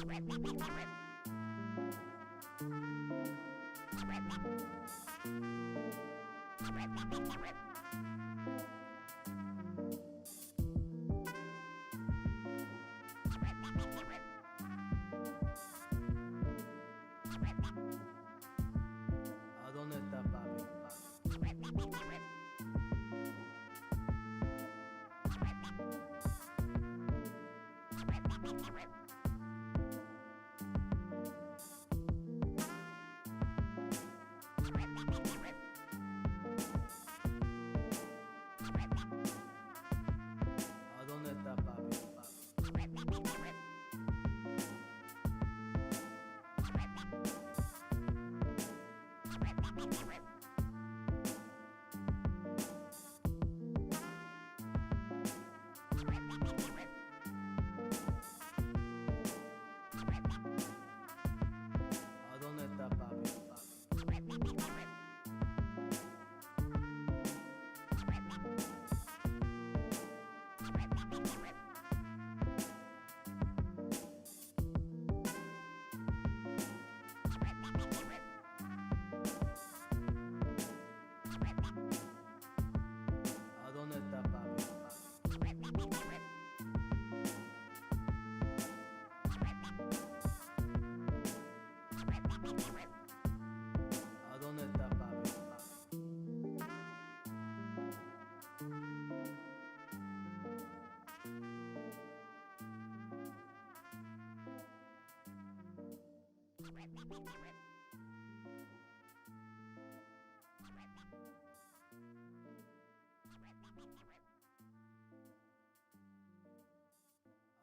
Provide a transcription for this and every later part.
¿A dónde está papi? ¿A dónde está papi? ¿A dónde está papi? ¿A dónde está papi? ¿A dónde está papi?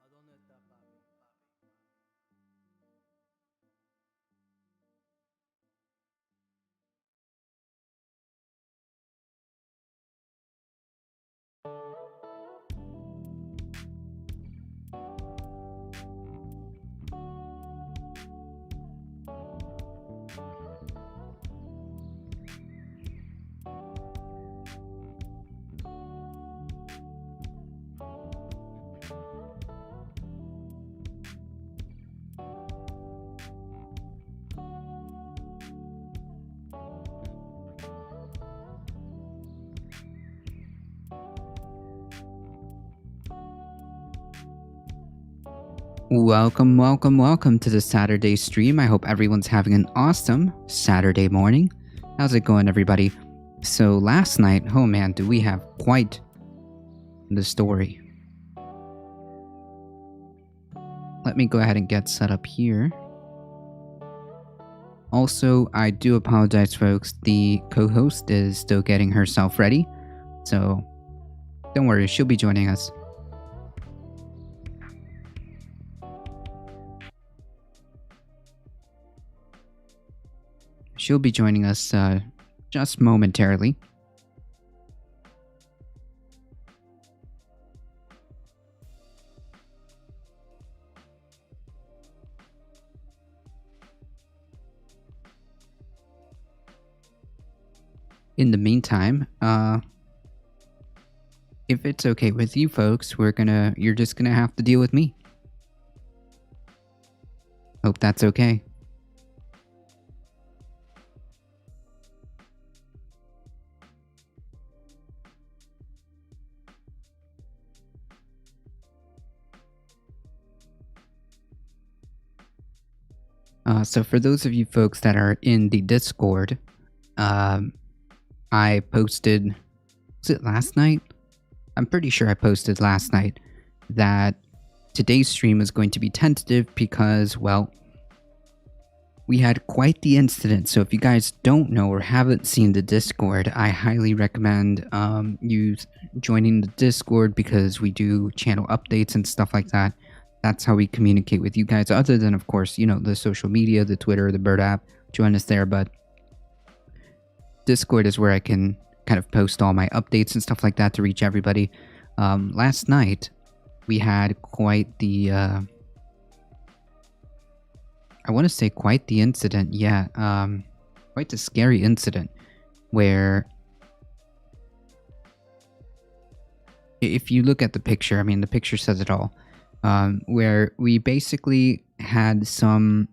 ¿A dónde está papi? Welcome to the Saturday stream. I hope everyone's having an awesome Saturday morning. How's it going, everybody? So last night, oh man, do we have quite the story. Let me go ahead and get set up here. Also, I do apologize, folks. The co-host is still getting herself ready. So don't worry, she'll be joining us. She'll be joining us just momentarily. In the meantime, if it's okay with you folks, you're just gonna have to deal with me. Hope that's okay. So for those of you folks that are in the Discord, I posted, was it last night? I'm pretty sure I posted last night that today's stream is going to be tentative because, well, we had quite the incident. So if you guys don't know or haven't seen the Discord, I highly recommend you joining the Discord because we do channel updates and stuff like that. That's how we communicate with you guys, other than, of course, you know, the social media, the Twitter, the Bird app. Join us there, but Discord is where I can kind of post all my updates and stuff like that to reach everybody. Last night, we had quite the, I want to say quite the incident, yeah, quite the scary incident, where if you look at the picture, I mean, the picture says it all. Where we basically had some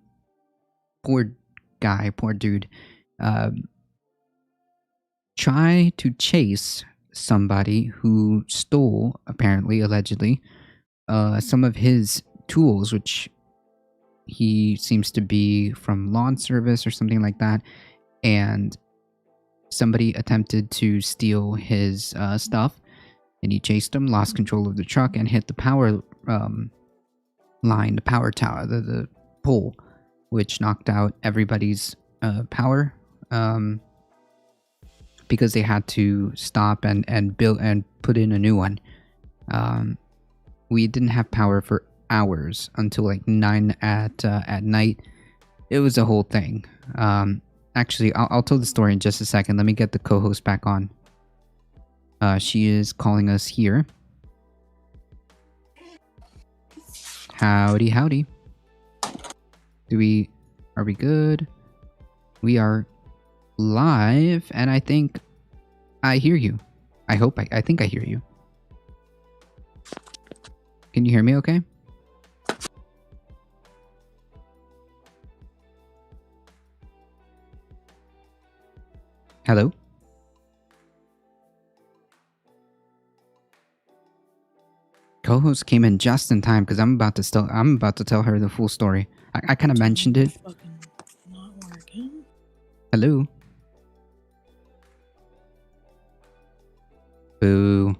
poor dude, try to chase somebody who stole, apparently, allegedly, some of his tools, which he seems to be from lawn service or something like that. And somebody attempted to steal his stuff, and he chased him, lost control of the truck, and hit the power line, the power tower, the pole, which knocked out everybody's power, because they had to stop and build and put in a new one. We didn't have power for hours until like 9 at night. It was a whole thing. Actually, I'll tell the story in just a second. Let me get the co-host back on. She is calling us here. Howdy, howdy. Are we good? We are live, and I think I hear you. I think I hear you. Can you hear me okay? Hello? Co-host came in just in time because I'm about to tell her the full story. I kind of mentioned it. Not working. Hello? Boo.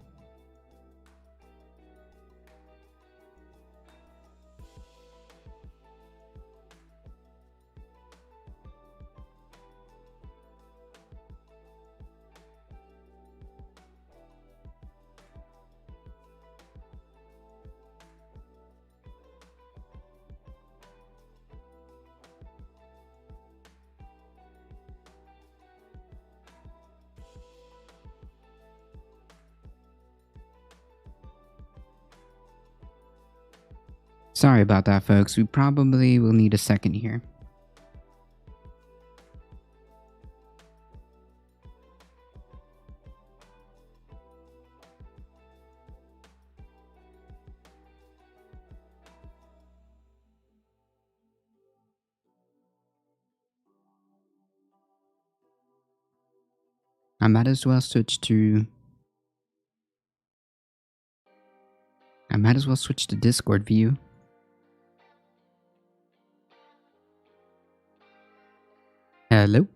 Sorry about that, folks. We probably will need a second here. I might as well switch to Discord view. Hello?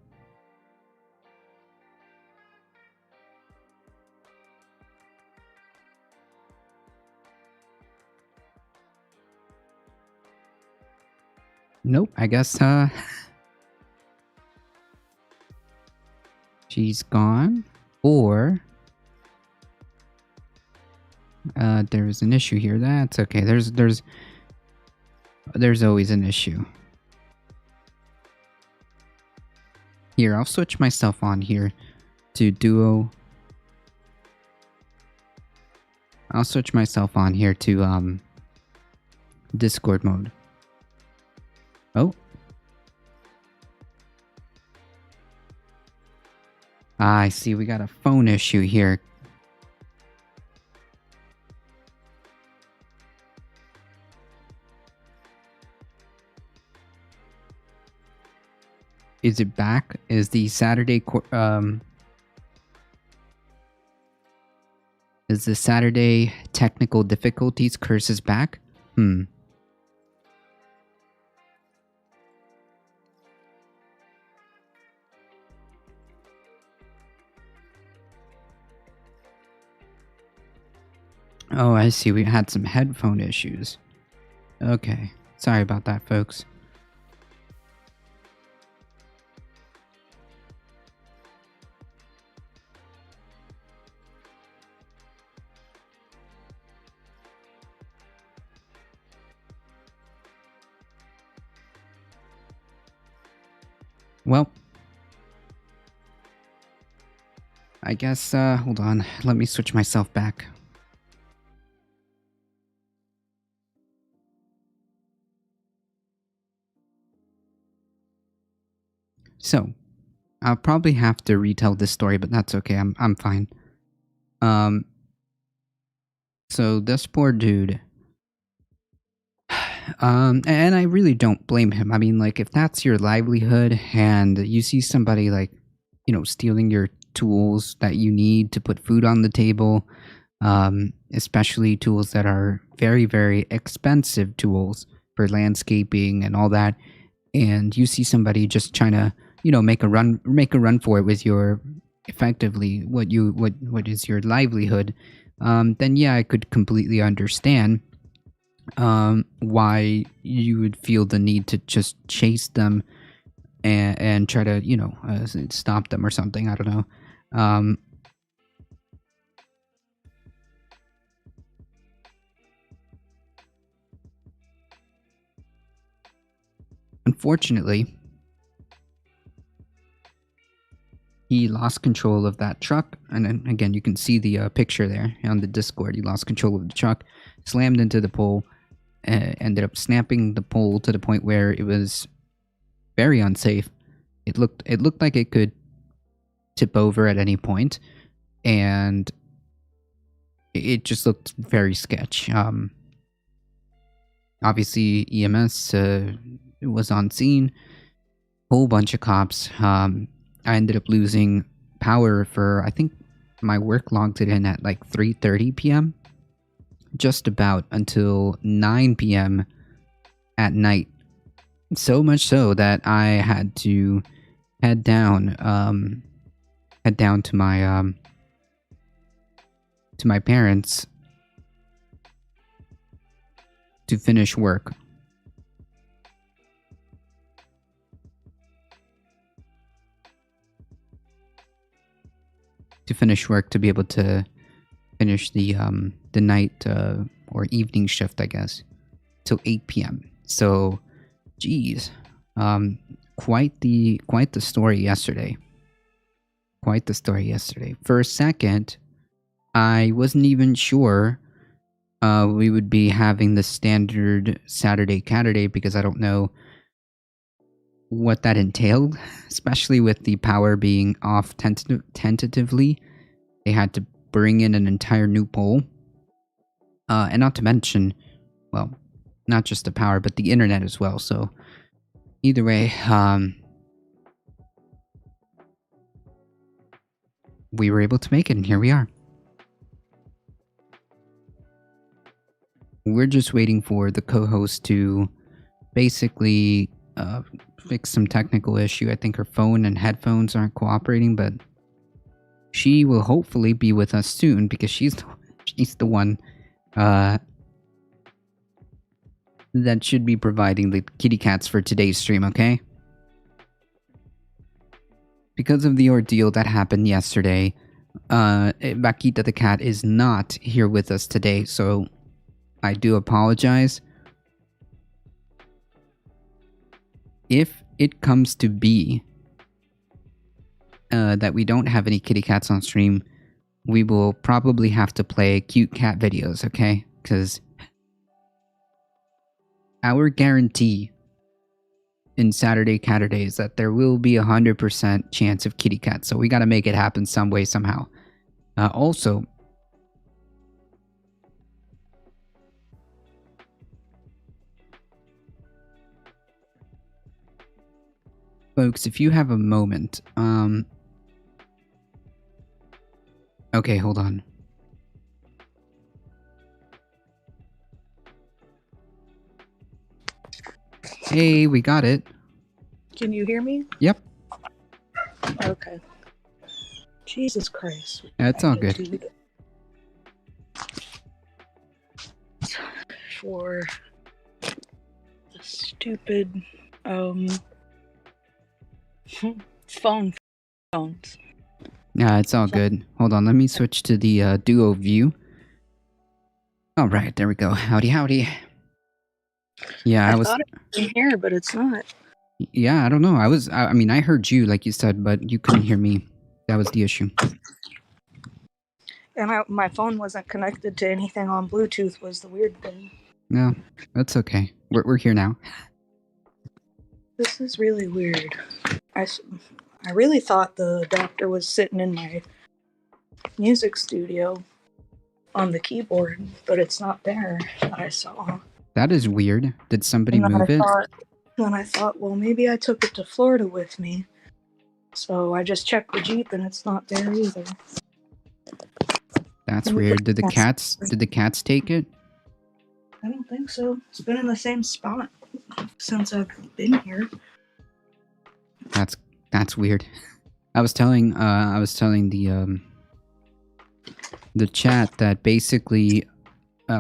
Nope, I guess she's gone. Or there's an issue here. That's okay. There's always an issue. Here, I'll switch myself on here to duo. I'll switch myself on here to Discord mode. Oh. I see we got a phone issue here. Is it back? Is the Saturday is the Saturday technical difficulties curses back? Oh, I see. We had some headphone issues. Okay. Sorry about that, folks. Well, I guess, hold on. Let me switch myself back. So, I'll probably have to retell this story, but that's okay. I'm fine. So this poor dude, And I really don't blame him. I mean, like, if that's your livelihood and you see somebody, like, stealing your tools that you need to put food on the table, especially tools that are very, very expensive tools for landscaping and all that, and you see somebody just trying to, make a run for it with your effectively what is your livelihood, then yeah, I could completely understand why you would feel the need to just chase them and try to stop them or something. I don't know. Unfortunately, he lost control of that truck, and then again you can see the picture there on the Discord. He lost control of the truck, slammed into the pole, ended up snapping the pole to the point where it was very unsafe. It looked like it could tip over at any point, and it just looked very sketch. Obviously, EMS was on scene, whole bunch of cops. I ended up losing power for, I think my work logged it in at like 3:30 p.m. just about until 9 p.m. at night. So much so that I had to head down to my parents to finish work. To be able to finish the night or evening shift, I guess, till 8 p.m. So, geez, quite the story yesterday. Quite the story yesterday. For a second, I wasn't even sure we would be having the standard Saturday Caturday, because I don't know what that entailed, especially with the power being off tentatively. They had to bring in an entire new pole. And not to mention, well, not just the power, but the internet as well. So either way, we were able to make it, and here we are. We're just waiting for the co-host to basically fix some technical issue. I think her phone and headphones aren't cooperating, but she will hopefully be with us soon, because she's the one that should be providing the kitty cats for today's stream, okay? Because of the ordeal that happened yesterday, Vaquita the cat is not here with us today, so I do apologize. If it comes to be that we don't have any kitty cats on stream, we will probably have to play cute cat videos, okay? Because our guarantee in Saturday Caturday is that there will be 100% chance of kitty cats, so we gotta make it happen some way, somehow. Also, folks, if you have a moment, okay, hold on. Hey, we got it. Can you hear me? Yep. Okay. Jesus Christ. Yeah, it's all good. For the stupid phones. Yeah, it's all good. Hold on, let me switch to the duo view. Alright, there we go. Howdy, howdy. Yeah, I thought it was in here, but it's not. Yeah, I don't know. I mean, I heard you, like you said, but you couldn't hear me. That was the issue. And my phone wasn't connected to anything on Bluetooth was the weird thing. No, that's okay. We're here now. This is really weird. I really thought the adapter was sitting in my music studio on the keyboard, but it's not there that I saw. That is weird. Did somebody And move it? then I thought, well, maybe I took it to Florida with me. So I just checked the Jeep and it's not there either. That's weird. Did the cats take it? I don't think so. It's been in the same spot since I've been here. That's weird. I was telling the chat that basically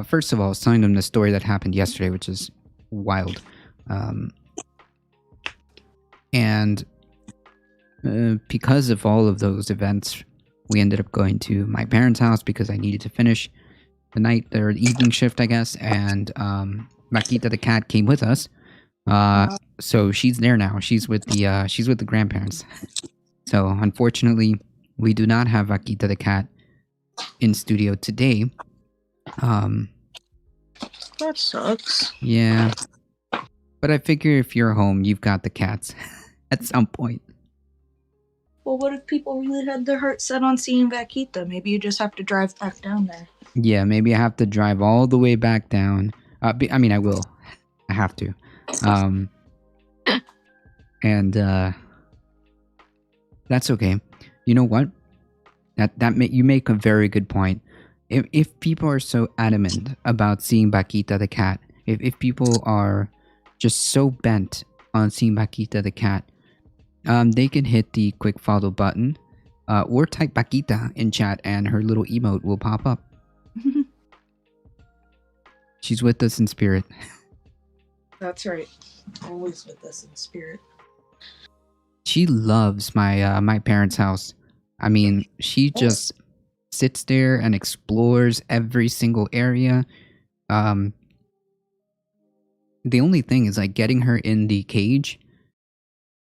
first of all, I was telling them the story that happened yesterday, which is wild. And because of all of those events, we ended up going to my parents' house because I needed to finish the night or the evening shift, I guess. And Makita the cat came with us. So she's there now. She's with the grandparents. So unfortunately, we do not have Makita the cat in studio today. That sucks. Yeah. But I figure if you're home, you've got the cats at some point. Well, what if people really had their heart set on seeing Vaquita? Maybe you just have to drive back down there. Yeah, maybe I have to drive all the way back down. I mean, I will. I have to. And that's okay. You know what? You make a very good point. If people are so adamant about seeing Vaquita the cat, if people are just so bent on seeing Vaquita the cat, they can hit the quick follow button or type Vaquita in chat and her little emote will pop up. She's with us in spirit. That's right. Always with us in spirit. She loves my parents' house. I mean, she just sits there and explores every single area. The only thing is like getting her in the cage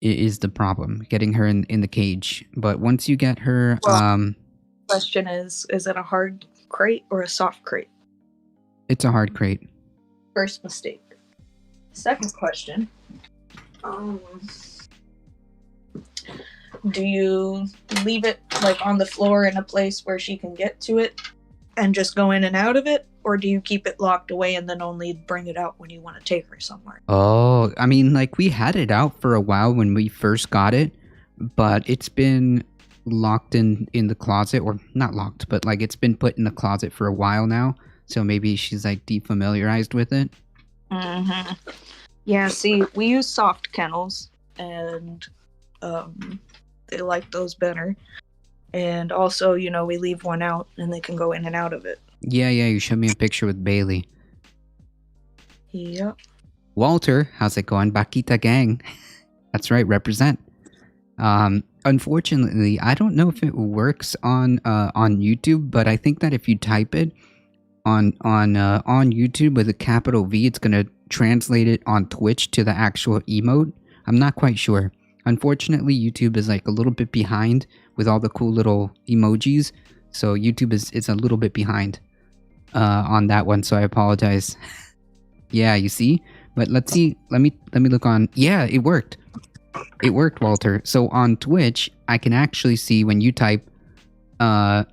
is the problem. Getting her in the cage. But once you get her, question is it a hard crate or a soft crate? It's a hard crate. First mistake. Second question. Do you leave it like on the floor in a place where she can get to it and just go in and out of it? Or do you keep it locked away and then only bring it out when you want to take her somewhere? Oh, I mean, like we had it out for a while when we first got it, but it's been locked in the closet, or not locked, but like it's been put in the closet for a while now. So maybe she's like defamiliarized with it. Mm-hmm. Yeah, see, we use soft kennels and they like those better. And also, you know, we leave one out and they can go in and out of it. Yeah, you showed me a picture with Bailey. Yep. Walter, how's it going? Vaquita gang. That's right, represent. Unfortunately, I don't know if it works on YouTube, but I think that if you type it on YouTube with a capital V, it's gonna translate it on Twitch to the actual emote. I'm not quite sure. Unfortunately, YouTube is like a little bit behind with all the cool little emojis, so YouTube is a little bit behind on that one. So I apologize. Yeah, you see, but let's see. Let me look on. Yeah, it worked. It worked, Walter. So on Twitch, I can actually see when you type Vaquita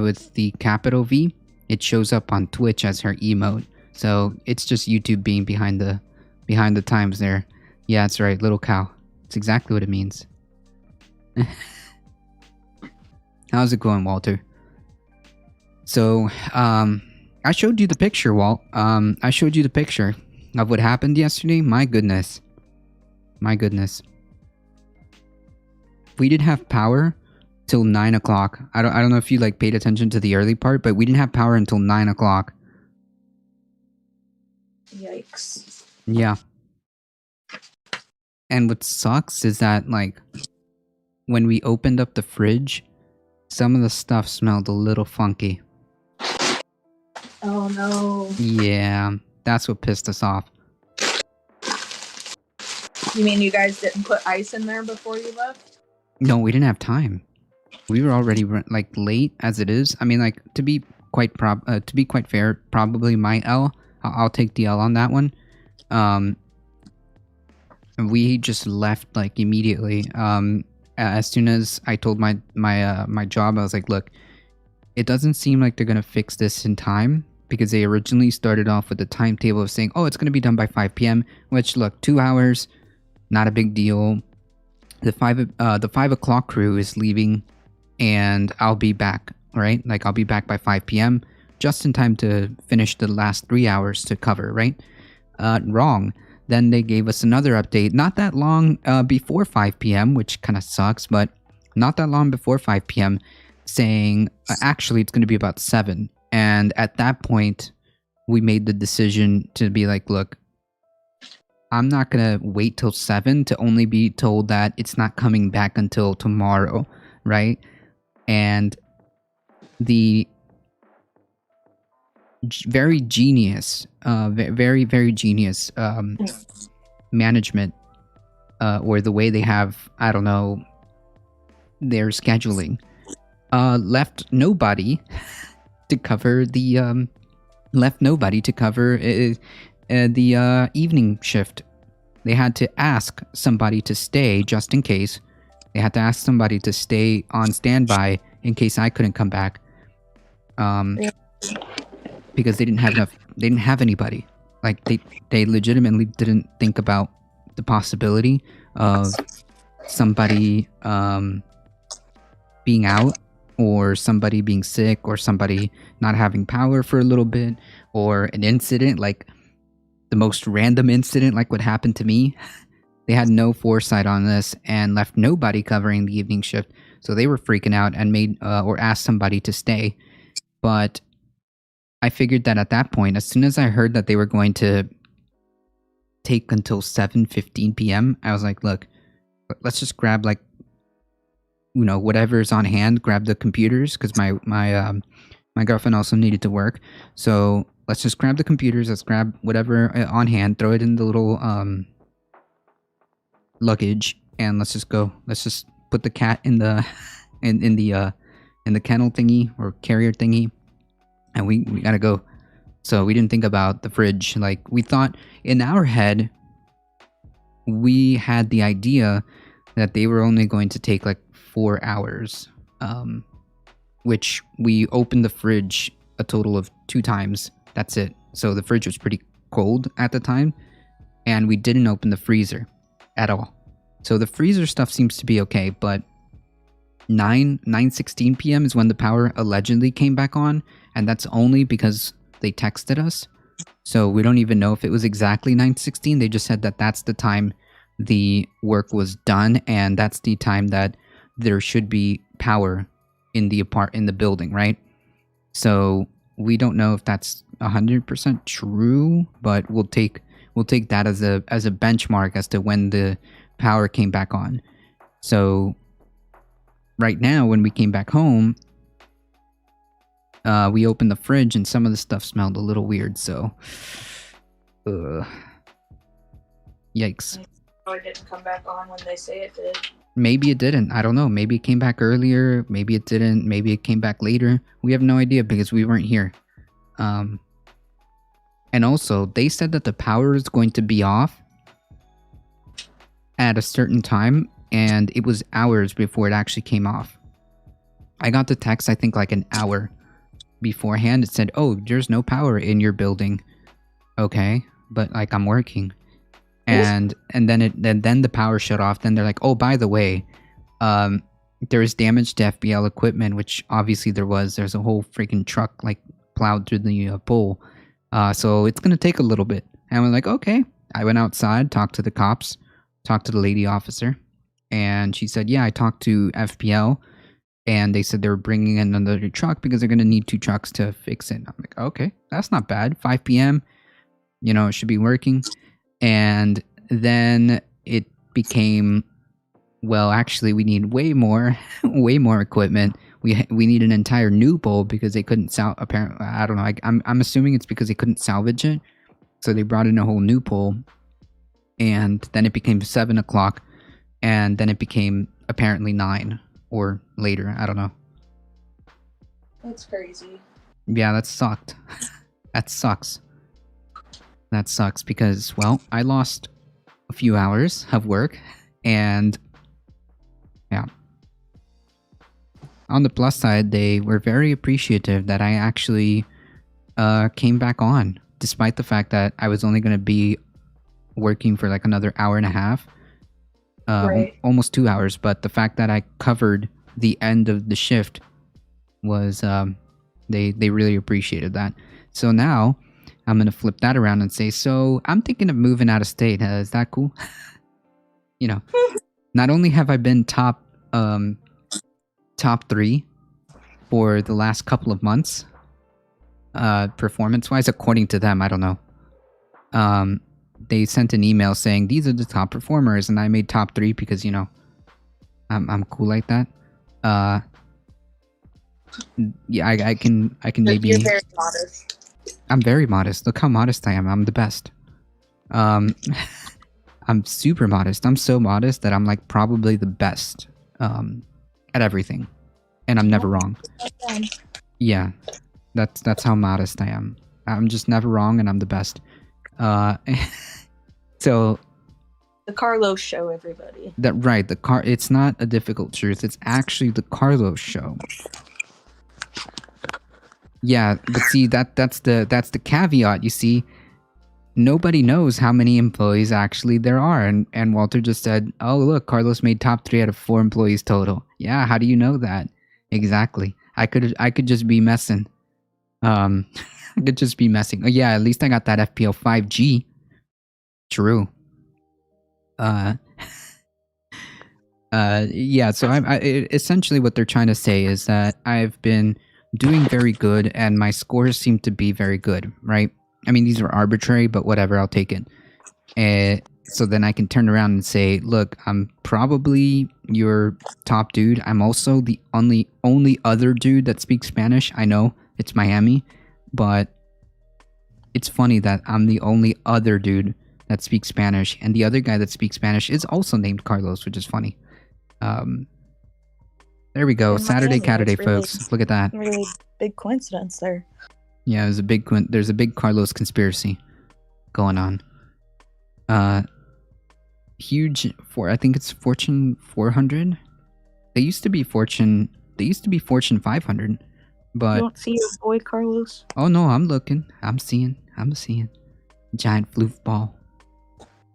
with the capital V, it shows up on Twitch as her emote. So it's just YouTube being behind the times there. Yeah, that's right, little cow. It's exactly what it means. How's it going, Walter? So, I showed you the picture, Walt. I showed you the picture of what happened yesterday. My goodness. We didn't have power till 9 o'clock. I don't know if you like paid attention to the early part, but we didn't have power until 9 o'clock. Yikes. Yeah. And what sucks is that, like, when we opened up the fridge, some of the stuff smelled a little funky. Oh no. Yeah, that's what pissed us off. You mean you guys didn't put ice in there before you left? No, we didn't have time. We were already like late as it is. I mean, like to be quite fair, probably my L. I'll take the L on that one. We just left like immediately. As soon as I told my job, I was like, look, it doesn't seem like they're gonna fix this in time. because they originally started off with a timetable of saying, oh, it's going to be done by 5 p.m., which, look, 2 hours, not a big deal. The 5 o'clock crew is leaving, and I'll be back, right? Like, I'll be back by 5 p.m., just in time to finish the last 3 hours to cover, right? Wrong. Then they gave us another update, not that long before 5 p.m., which kind of sucks, but not that long before 5 p.m., saying, actually, it's going to be about 7. And at that point, we made the decision to be like, look, I'm not going to wait till 7 to only be told that it's not coming back until tomorrow, right? And the very genius, very genius management, or the way they have, I don't know, their scheduling, left nobody to cover the evening shift. They had to ask somebody to stay just in case. They had to ask somebody to stay on standby in case I couldn't come back. Because they didn't have enough. They didn't have anybody. Like they legitimately didn't think about the possibility of somebody being out, or somebody being sick, or somebody not having power for a little bit, or an incident like the most random incident like what happened to me. They had no foresight on this and left nobody covering the evening shift. So they were freaking out and made or asked somebody to stay. But I figured that at that point, as soon as I heard that they were going to take until 7:15 p.m., I was like, look, let's just grab like, you know, whatever's on hand, grab the computers, because my girlfriend also needed to work. So let's just grab the computers, let's grab whatever on hand, throw it in the little luggage, and let's just go. Let's just put the cat in the in the kennel thingy or carrier thingy, and we gotta go. So we didn't think about the fridge. Like, we thought in our head, we had the idea that they were only going to take like 4 hours, which we opened the fridge a total of 2 times. That's it. So the fridge was pretty cold at the time, and we didn't open the freezer at all. So the freezer stuff seems to be okay, but 9:16 p.m. is when the power allegedly came back on, and that's only because they texted us. So we don't even know if it was exactly 9:16. They just said that that's the time the work was done, and that's the time that there should be power in the building, right? So we don't know if that's 100% true, but we'll take that as a benchmark as to when the power came back on. So right now, when we came back home, we opened the fridge and some of the stuff smelled a little weird. So, yikes. It didn't come back on when they say it did. Maybe it didn't. I don't know. Maybe it came back earlier. Maybe it didn't. Maybe it came back later. We have no idea because we weren't here. And also, they said that the power is going to be off at a certain time, and it was hours before it actually came off. I got the text, I think, like an hour beforehand. It said, oh, there's no power in your building. Okay, but like, I'm working. And then the power shut off. Then they're like, oh, by the way, there is damage to FBL equipment, which obviously there was. There's a whole freaking truck like plowed through the pole. So it's going to take a little bit. And we're like, okay. I went outside, talked to the cops, talked to the lady officer. And she said, yeah, I talked to FPL. And they said they were bringing in another truck because they're going to need 2 trucks to fix it. I'm like, okay, that's not bad. 5 p.m., you know, it should be working. And then it became, well, actually, we need way more equipment. We need an entire new pole because they couldn't apparently, I don't know. I'm assuming it's because they couldn't salvage it. So they brought in a whole new pole. And then it became 7 o'clock. And then it became apparently 9 or later. I don't know. That's crazy. Yeah, that sucked. That sucks. That sucks because, well, I lost a few hours of work, and yeah. On the plus side, they were very appreciative that I actually came back on, despite the fact that I was only going to be working for like another hour and a half, Right. almost 2 hours. But the fact that I covered the end of the shift was, they really appreciated that. So now I'm going to flip that around and say, so I'm thinking of moving out of state. Is that cool? You know, not only have I been top 3 for the last couple of months, performance wise, according to them, I don't know. They sent an email saying these are the top performers, and I made top 3 because, you know, I'm cool like that. Yeah, I can maybe. You're very modest. I'm very modest. Look how modest I am. I'm the best. I'm super modest. I'm so modest that I'm like probably the best at everything, and I'm never wrong. Yeah, that's how modest I am. I'm just never wrong, and I'm the best. So The Carlos show, everybody. It's not a difficult truth. It's actually the Carlos show. Yeah, but see that's the caveat. You see, nobody knows how many employees actually there are, and Walter just said, "Oh, look, Carlos made top 3 out of 4 employees total." Yeah, how do you know that? Exactly. I could just be messing. I could just be messing. Oh yeah, at least I got that FPL 5G. True. Yeah, so essentially what they're trying to say is that I've been doing very good and my scores seem to be very good, right? I mean, these are arbitrary, but whatever, I'll take it. So then I can turn around and say, look, I'm probably your top dude. I'm also the only other dude that speaks Spanish. I know it's Miami, but it's funny that I'm the only other dude that speaks Spanish, and the other guy that speaks Spanish is also named Carlos, which is funny. There we go. In Saturday, Miami, Caturday, it's really- folks. Look at that. Really big coincidence there. Yeah, there's a big Carlos conspiracy going on. Huge I think it's Fortune 400. They used to be Fortune 500, You but don't see your boy Carlos? oh no, I'm looking. I'm seeing. Giant floof ball.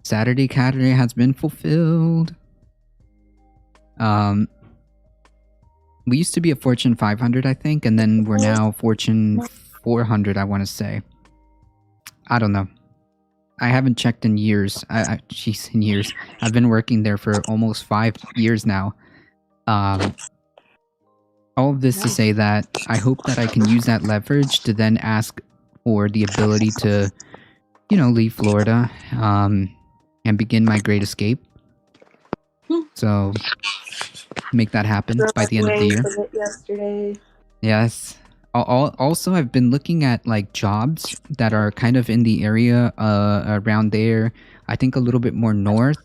Saturday Caturday has been fulfilled. We used to be a Fortune 500, I think, and then we're now Fortune 400, I want to say. I don't know. I haven't checked in years. In years. I've been working there for almost 5 years now. All of this to say that I hope that I can use that leverage to then ask for the ability to, you know, leave Florida, and begin my great escape. So make that happen by the end of the year. Yesterday. Yes. Also, I've been looking at like jobs that are kind of in the area around there. I think a little bit more north.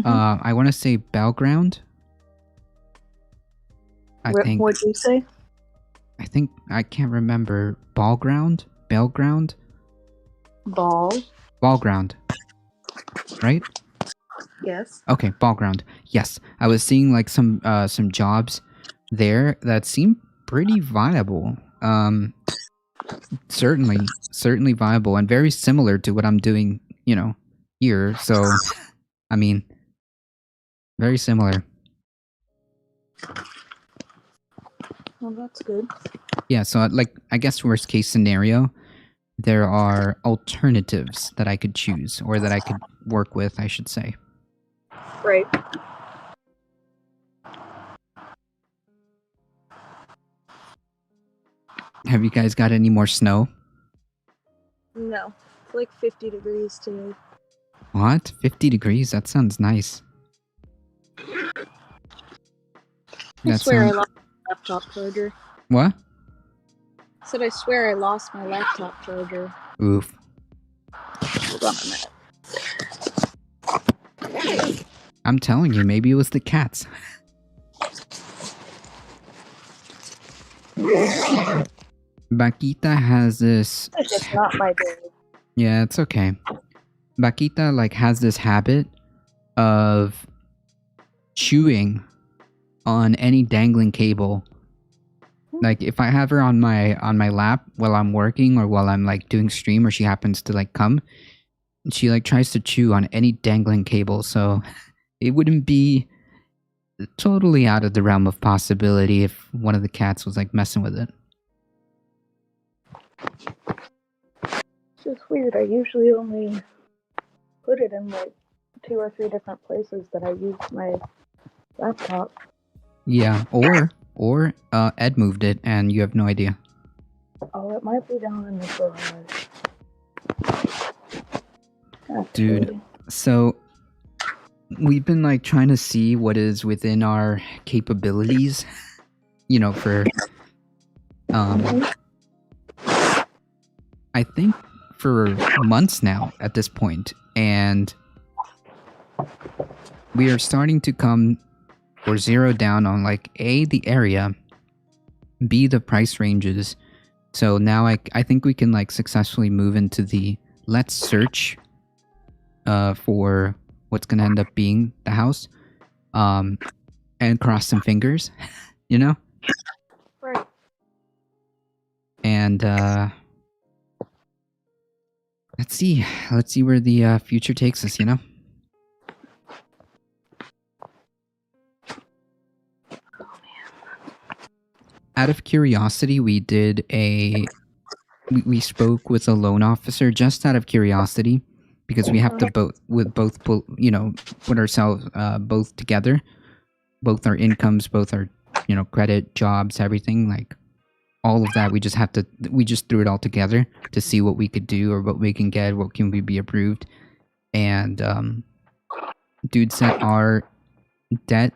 I want to say Belground. What'd you say? I think I can't remember. Ballground? Belground? Ballground. Right? Yes. Okay, Ballground. Yes. I was seeing like some jobs there that seem pretty viable. Certainly viable and very similar to what I'm doing, you know, here. So, I mean, very similar. Well, that's good. Yeah, so like I guess worst case scenario, there are alternatives that I could choose or that I could work with, I should say. Right. Have you guys got any more snow? No. It's like 50 degrees today. What? 50 degrees? That sounds nice. I swear I lost my laptop charger. What? I said I swear I lost my laptop charger. Oof. Hold on a minute. I'm telling you, maybe it was the cats. Bakita has this... It's just not my day. Yeah, it's okay. Bakita like has this habit of chewing on any dangling cable Like if I have her on my lap while I'm working or while I'm like doing stream or she happens to like come, she like tries to chew on any dangling cable, so it wouldn't be totally out of the realm of possibility if one of the cats was like messing with it. It's just weird. I usually only put it in like 2 or 3 different places that I use my laptop. Yeah, or Ed moved it and you have no idea. Oh, it might be down in the garage. Dude, so we've been like trying to see what is within our capabilities, you know, for I think for months now at this point, and we are starting to come or zero down on like A, the area, B, the price ranges. So now I think we can like successfully move into the let's search for what's gonna end up being the house, and cross some fingers, you know? Right. And let's see where the future takes us, you know? Out of curiosity, we spoke with a loan officer just out of curiosity, because we have to put ourselves both together, both our incomes, both our credit, jobs, everything, like all of that. We just threw it all together to see what we could do or what we can get, what can we be approved. And dude said our debt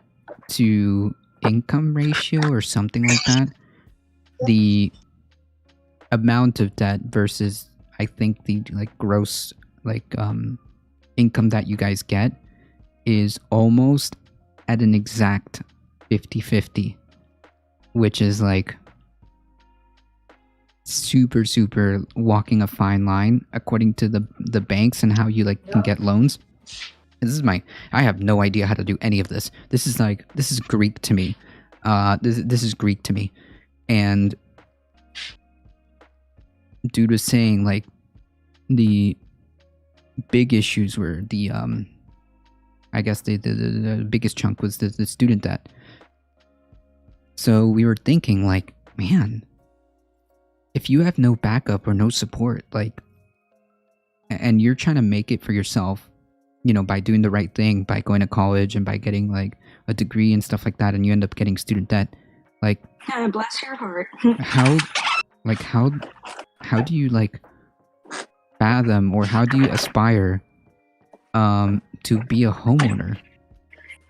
to income ratio or something like that, the amount of debt versus I think the like gross income that you guys get is almost at an exact 50-50, which is like super walking a fine line according to the banks and how you can get loans. I have no idea how to do any of this. This is Greek to me. This is Greek to me. And dude was saying like the big issues were the I guess the biggest chunk was the student debt. So we were thinking like, man, if you have no backup or no support, like, and you're trying to make it for yourself, by doing the right thing, by going to college and by getting like a degree and stuff like that, and you end up getting student debt, like, bless your heart. how do you like fathom, or how do you aspire to be a homeowner?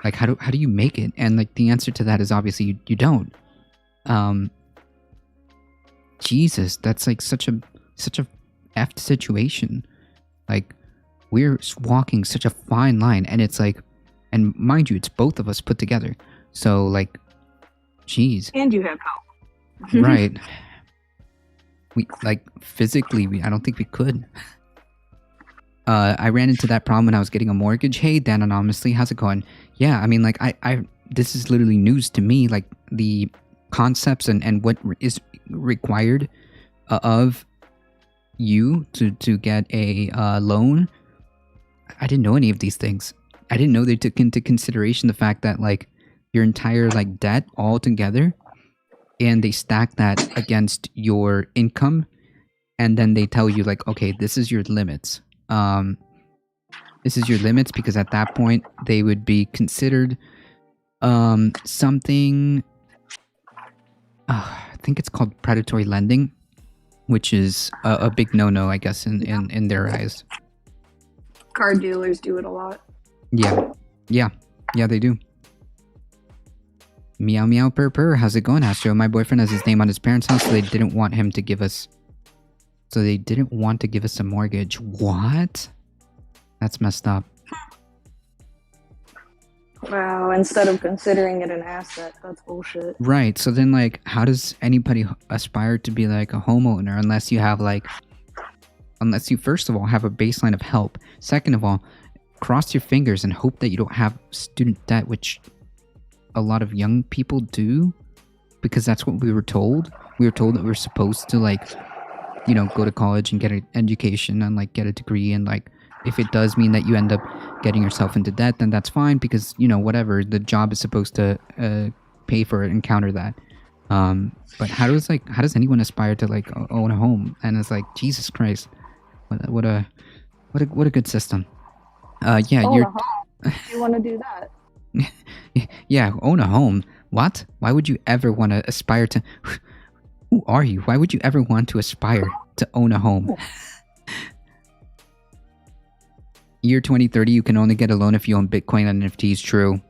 Like, how do you make it? And like the answer to that is obviously you don't. Jesus, that's like such a effed situation. Like, we're walking such a fine line, and it's like, and mind you, it's both of us put together. So like, jeez. And you have help. Right. We like physically, I don't think we could. I ran into that problem when I was getting a mortgage. Hey, Dan, anonymously, how's it going? Yeah, I mean, like, I this is literally news to me. Like the concepts and what is required of you to get a loan. I didn't know any of these things. I didn't know they took into consideration the fact that like your entire like debt all together, and they stack that against your income, and then they tell you like, okay, this is your limits. This is your limits, because at that point they would be considered something. I think it's called predatory lending, which is a big no-no, I guess, in their eyes. Car dealers do it a lot. Yeah, they do. Meow meow purr purr. How's it going, Astro? My boyfriend has his name on his parents' house, so they didn't want to give us a mortgage. What? That's messed up. Wow, instead of considering it an asset, that's bullshit. Right. So then, like, how does anybody aspire to be like a homeowner unless you first of all have a baseline of help? Second of all, cross your fingers and hope that you don't have student debt, which a lot of young people do. because that's what we were told. We were told that we were supposed to like, you know, go to college and get an education and like get a degree, and like if it does mean that you end up getting yourself into debt, then that's fine, because you know, whatever, the job is supposed to pay for it and counter that. But how does anyone aspire to like own a home? And it's like, Jesus Christ, what a good system. Yeah, Own you're a home. You want to do that? yeah, own a home. What? Why would you ever want to aspire to? Who are you? Why would you ever want to aspire to own a home? Year 2030, you can only get a loan if you own Bitcoin and NFTs. True.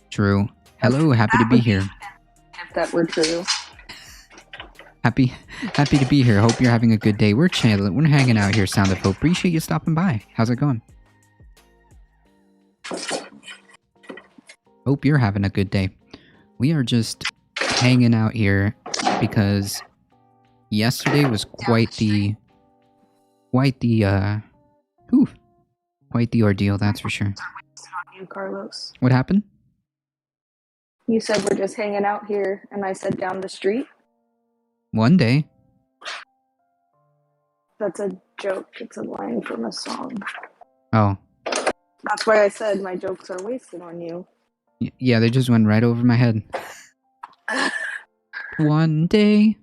True. Hello, happy to be here. If that were true. Happy to be here. Hope you're having a good day. We're chilling. We're hanging out here, Sound of Hope. Appreciate you stopping by. How's it going? Hope you're having a good day. We are just hanging out here because yesterday was quite the ordeal, that's for sure. You, Carlos. What happened? You said we're just hanging out here, and I said down the street. One day. That's a joke. It's a line from a song. Oh. That's why I said my jokes are wasted on you. Yeah, they just went right over my head. One day.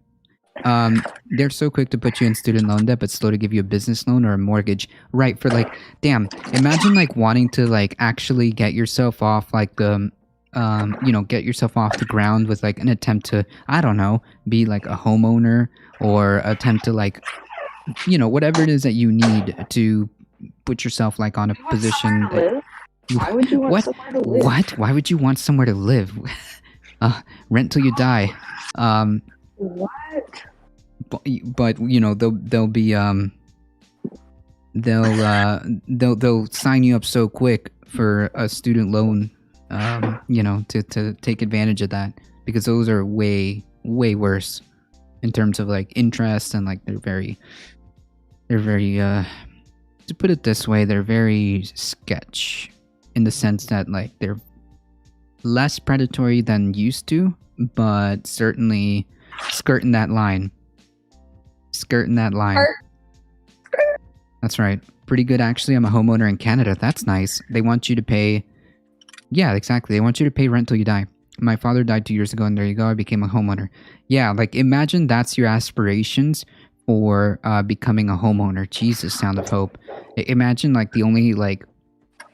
They're so quick to put you in student loan debt, but slow to give you a business loan or a mortgage. Right, for like, damn, imagine like wanting to like actually get yourself off like the, get yourself off the ground with like an attempt to, I don't know, be like a homeowner, or attempt to like, whatever it is that you need to put yourself like on a position. Why would you want somewhere to live? What? Why would you want somewhere to live? Rent till you die. What? But they'll be they'll sign you up so quick for a student loan, to take advantage of that, because those are way worse in terms of like interest, and like they're very to put it this way, they're very sketch in the sense that like they're less predatory than used to, but certainly skirting that line. That's right. Pretty good, actually. I'm a homeowner in Canada. That's nice. They want you to pay... Yeah, exactly. They want you to pay rent till you die. My father died 2 years ago, and there you go. I became a homeowner. Yeah, like imagine that's your aspirations for becoming a homeowner. Jesus, Sound of Hope. Imagine like the only like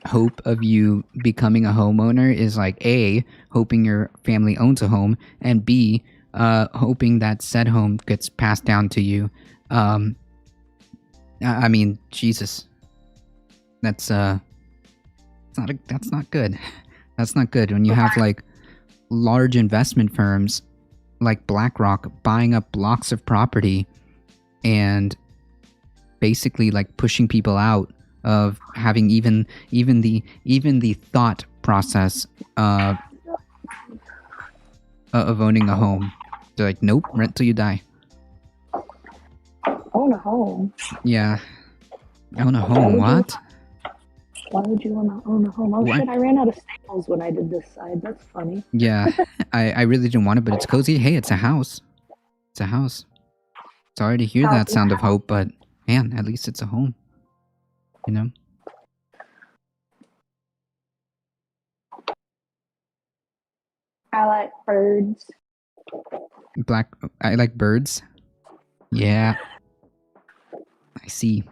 hope of you becoming a homeowner is like A, hoping your family owns a home, and B, hoping that said home gets passed down to you. I mean, Jesus, that's not good. That's not good when you have like large investment firms like BlackRock buying up blocks of property and basically like pushing people out of having even the thought process of owning a home. They're like, nope, rent till you die. Own a home? Yeah. Own a home, what? Why would you want to own a home? Oh what? Shit, I ran out of staples when I did this side. That's funny. Yeah, I really didn't want it, but it's cozy. Hey, it's a house. It's a house. Sorry to hear that, Sound of Hope, but man, at least it's a home. You know? I like birds. I like birds. Yeah. I see.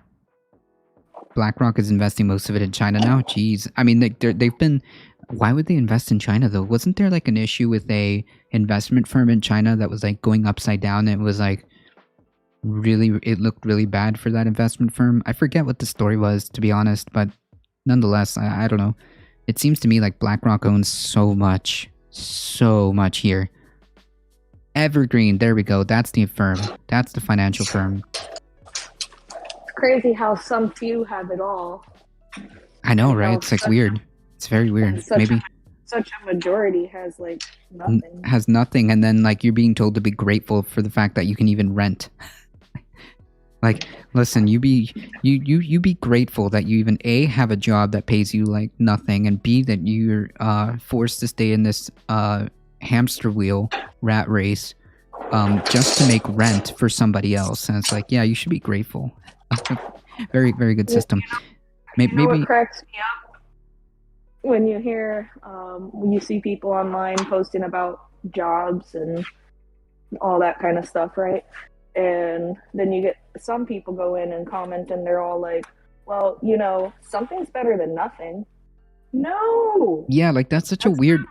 BlackRock is investing most of it in China now. Jeez. I mean, they've been... Why would they invest in China, though? Wasn't there, like, an issue with a investment firm in China that was, like, going upside down? And it was, like, really... It looked really bad for that investment firm. I forget what the story was, to be honest. But nonetheless, I don't know. It seems to me like BlackRock owns so much here. Evergreen. There we go. That's the firm. That's the financial firm. It's crazy how some few have it all. I know, right? It's like weird. It's very weird. Maybe such a majority has like nothing. Has nothing, and then like you're being told to be grateful for the fact that you can even rent. Like, listen, you be grateful that you even A, have a job that pays you like nothing, and B, that you're forced to stay in this hamster wheel rat race just to make rent for somebody else. And it's like, yeah, you should be grateful. Very, very good system. You know what Maybe cracks me up? When you hear, when you see people online posting about jobs and all that kind of stuff, right? And then you get some people go in and comment and they're all like, well, you know, something's better than nothing. No. yeah, like that's such a weird,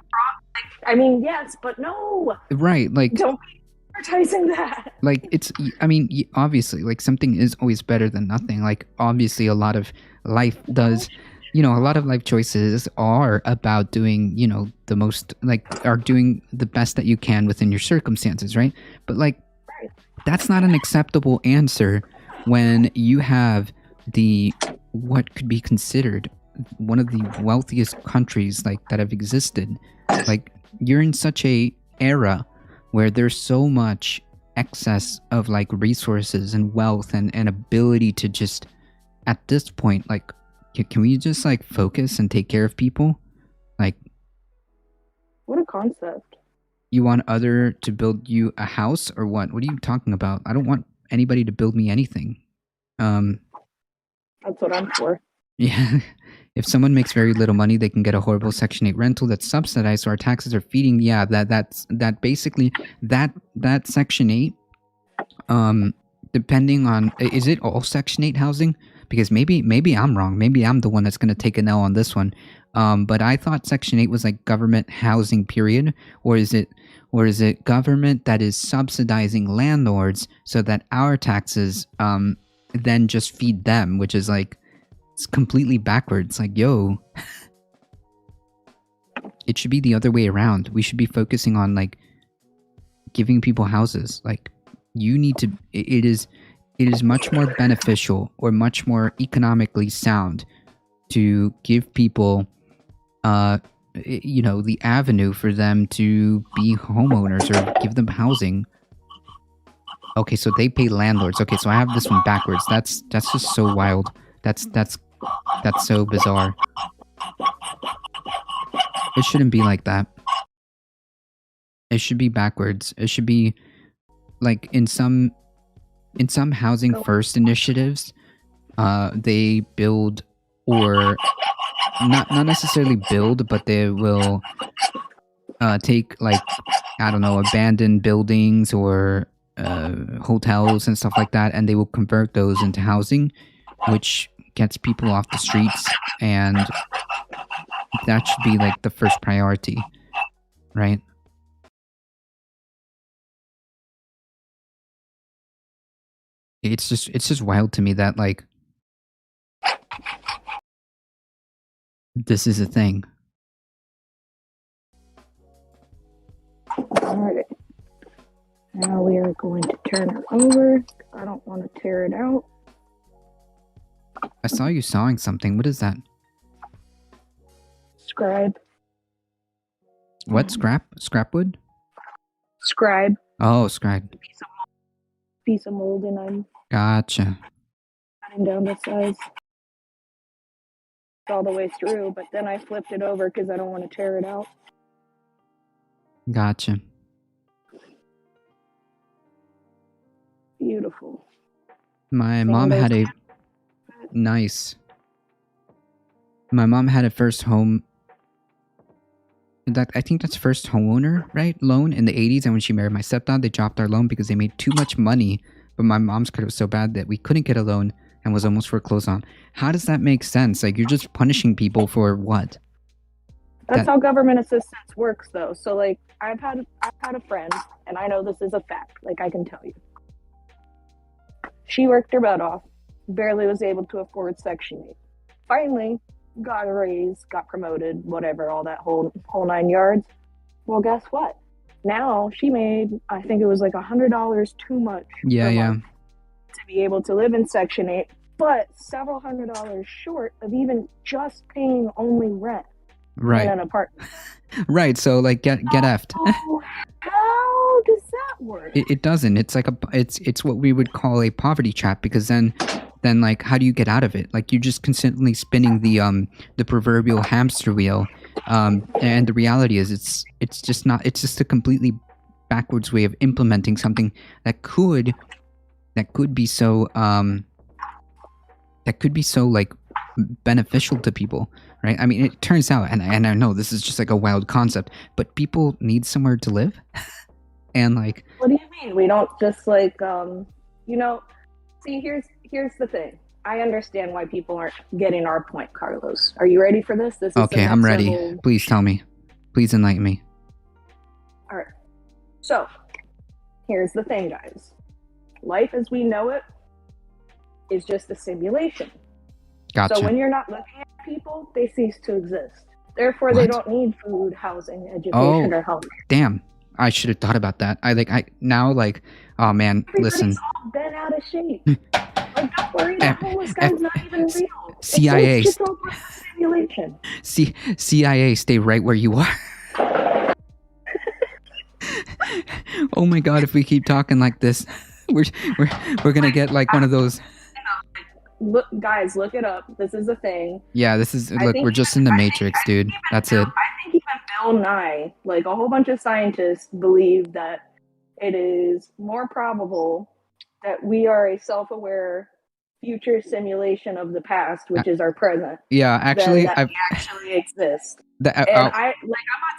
I mean, yes, but no. right? Like, Don't be advertising that. like it's, I mean, obviously, like something is always better than nothing. Like, obviously, a lot of life does, a lot of life choices are about doing, the most, like, are doing the best that you can within your circumstances, right? But like, that's not an acceptable answer when you have what could be considered one of the wealthiest countries like that have existed. Like, you're in such a era where there's so much excess of like resources and wealth and ability to just, at this point, like, can we just like focus and take care of people? Like, What a concept. you want other to build you a house or what? What are you talking about? I don't want anybody to build me anything. That's what I'm for. Yeah. If someone makes very little money, they can get a horrible Section 8 rental that's subsidized, so our taxes are feeding. Yeah, that's basically that Section 8. Depending on, is it all Section 8 housing? Because maybe I'm wrong. Maybe I'm the one that's going to take an L on this one. But I thought Section 8 was like government housing, period. Or is it government that is subsidizing landlords so that our taxes then just feed them, which is like, it's completely backwards. Like, yo, it should be the other way around. We should be focusing on like giving people houses. Like, you need to, it is much more beneficial or much more economically sound to give people the avenue for them to be homeowners or give them housing. Okay, so they pay landlords. Okay, so I have this one backwards. That's just so wild. That's so bizarre. It shouldn't be like that. It should be backwards. It should be like in some housing first initiatives, they build, or not necessarily build, but they will take like, I don't know, abandoned buildings or hotels and stuff like that, and they will convert those into housing, which gets people off the streets, and that should be like the first priority, right? It's just wild to me that like this is a thing. Alright. Now we are going to turn it over. I don't want to tear it out. I saw you sawing something. What is that? Scribe. What? Scrapwood? Scribe. Oh, scribe. Piece of mold, and I'm Gotcha. cutting down the size all the way through, but then I flipped it over because I don't want to tear it out. Gotcha. Beautiful. My mom had a nice. My mom had a first home. I think that's first homeowner, right? Loan in the 80s, and when she married my stepdad, they dropped our loan because they made too much money. But my mom's credit was so bad that we couldn't get a loan and was almost foreclosed on. How does that make sense? Like, you're just punishing people for what? That's how government assistance works, though. So, like, I've had a friend, and I know this is a fact. Like, I can tell you, she worked her butt off, barely was able to afford Section 8. Finally, got a raise, got promoted, whatever, all that whole 9 yards. Well, guess what? Now she made, I think it was like $100 too much. Yeah. To be able to live in Section 8, but several $100s short of even just paying only rent. Right. in an apartment. Right. So like get effed. Oh, how does that work? It doesn't. It's like it's what we would call a poverty trap, because then like how do you get out of it? Like you're just consistently spinning the proverbial hamster wheel. And the reality is it's just not, it's just a completely backwards way of implementing something that could be so like beneficial to people, right? I mean, it turns out, and I know this is just like a wild concept, but people need somewhere to live. And like, What do you mean? We don't just like see, here's the thing. I understand why people aren't getting our point, Carlos. Are you ready for this? This is okay, I'm ready. Please tell me. Please enlighten me. All right. So, here's the thing, guys. Life as we know it is just a simulation. Gotcha. So when you're not looking at people, they cease to exist. Therefore, they What? don't need food, housing, education, Oh. or health. Damn. I should have thought about that. Oh man, listen. Everybody's all bent out of shape. Like, don't worry, the homeless guy's not even real. CIA. It's just all part of the simulation. CIA, stay right where you are. Oh my god, if we keep talking like this, we're gonna get like one of those. Look, guys, look it up. This is a thing. Yeah, this is, look, we're just in the Matrix, dude. That's it. I think even Bill Nye, like a whole bunch of scientists, believe that it is more probable that we are a self-aware future simulation of the past, which is our present. Yeah, actually, than that we actually exist. And I'm not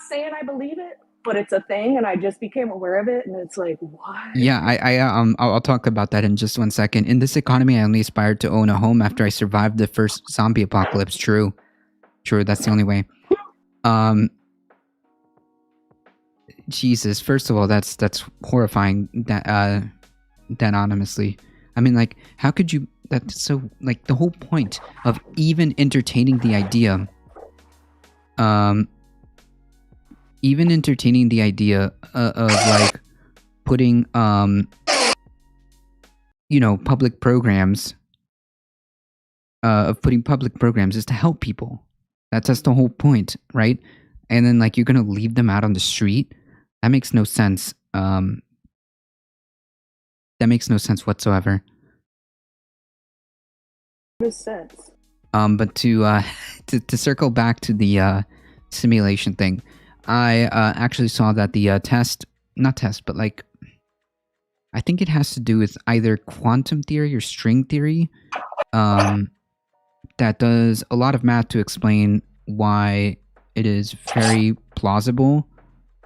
saying I believe it, but it's a thing, and I just became aware of it, and it's like, what? Yeah, I'll talk about that in just 1 second. In this economy, I only aspired to own a home after I survived the first zombie apocalypse. True, that's the only way. Jesus, first of all, that's horrifying. That anonymously, I mean, like, how could you? That's so, like, the whole point of even entertaining the idea. Even entertaining the idea of like putting public programs is to help people. That's the whole point, right? And then like you're gonna leave them out on the street. That makes no sense. That makes no sense whatsoever. Makes sense. But to circle back to the simulation thing, I actually saw that the but like, I think it has to do with either quantum theory or string theory, that does a lot of math to explain why it is very plausible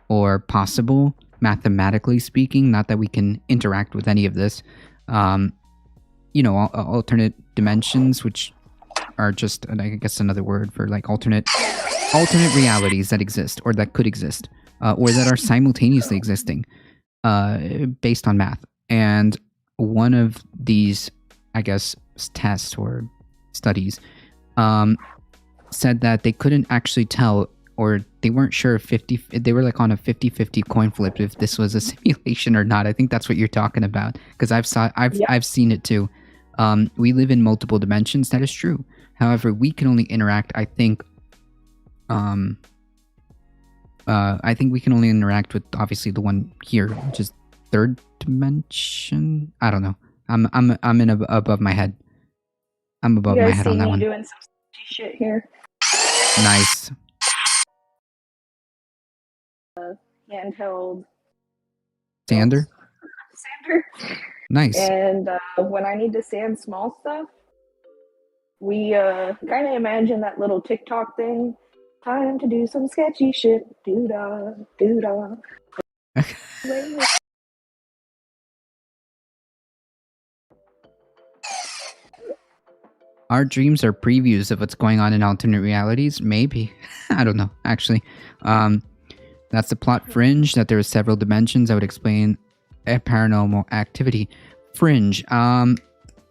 or possible, mathematically speaking, not that we can interact with any of this, alternate dimensions, which are just, I guess, another word for like alternate realities that exist or that could exist, or that are simultaneously existing, based on math. And one of these, I guess, tests or studies said that they couldn't actually tell, or they weren't sure if they were like on a 50-50 coin flip if this was a simulation or not. I think that's what you're talking about, because I've seen it too. We live in multiple dimensions. That is true. However, we can only interact, I think we can only interact with obviously the one here, which is third dimension. I don't know. I'm in above my head. I'm above my head on that one. You guys see me doing some shit here? Nice. Handheld Sander. Nice. And when I need to sand small stuff, we kind of imagine that little TikTok thing. Time to do some sketchy shit. Doo-dah, doo-dah. Our dreams are previews of what's going on in alternate realities? Maybe. I don't know, actually. That's the plot Fringe, that there are several dimensions that would explain a paranormal activity. Fringe. That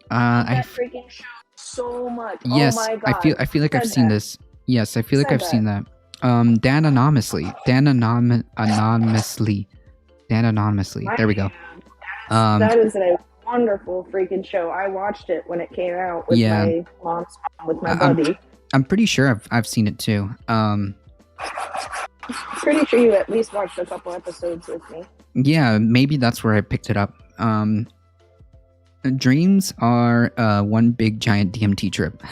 freaking show so much. Yes, oh my God. I feel like I've seen this. Yes, I feel like I've seen that. Dan Anonymously. There we go. That is a wonderful freaking show. I watched it when it came out with my mom's mom, with my buddy. I'm pretty sure I've seen it too. Pretty sure you at least watched a couple episodes with me. Yeah, maybe that's where I picked it up. Dreams are one big giant DMT trip.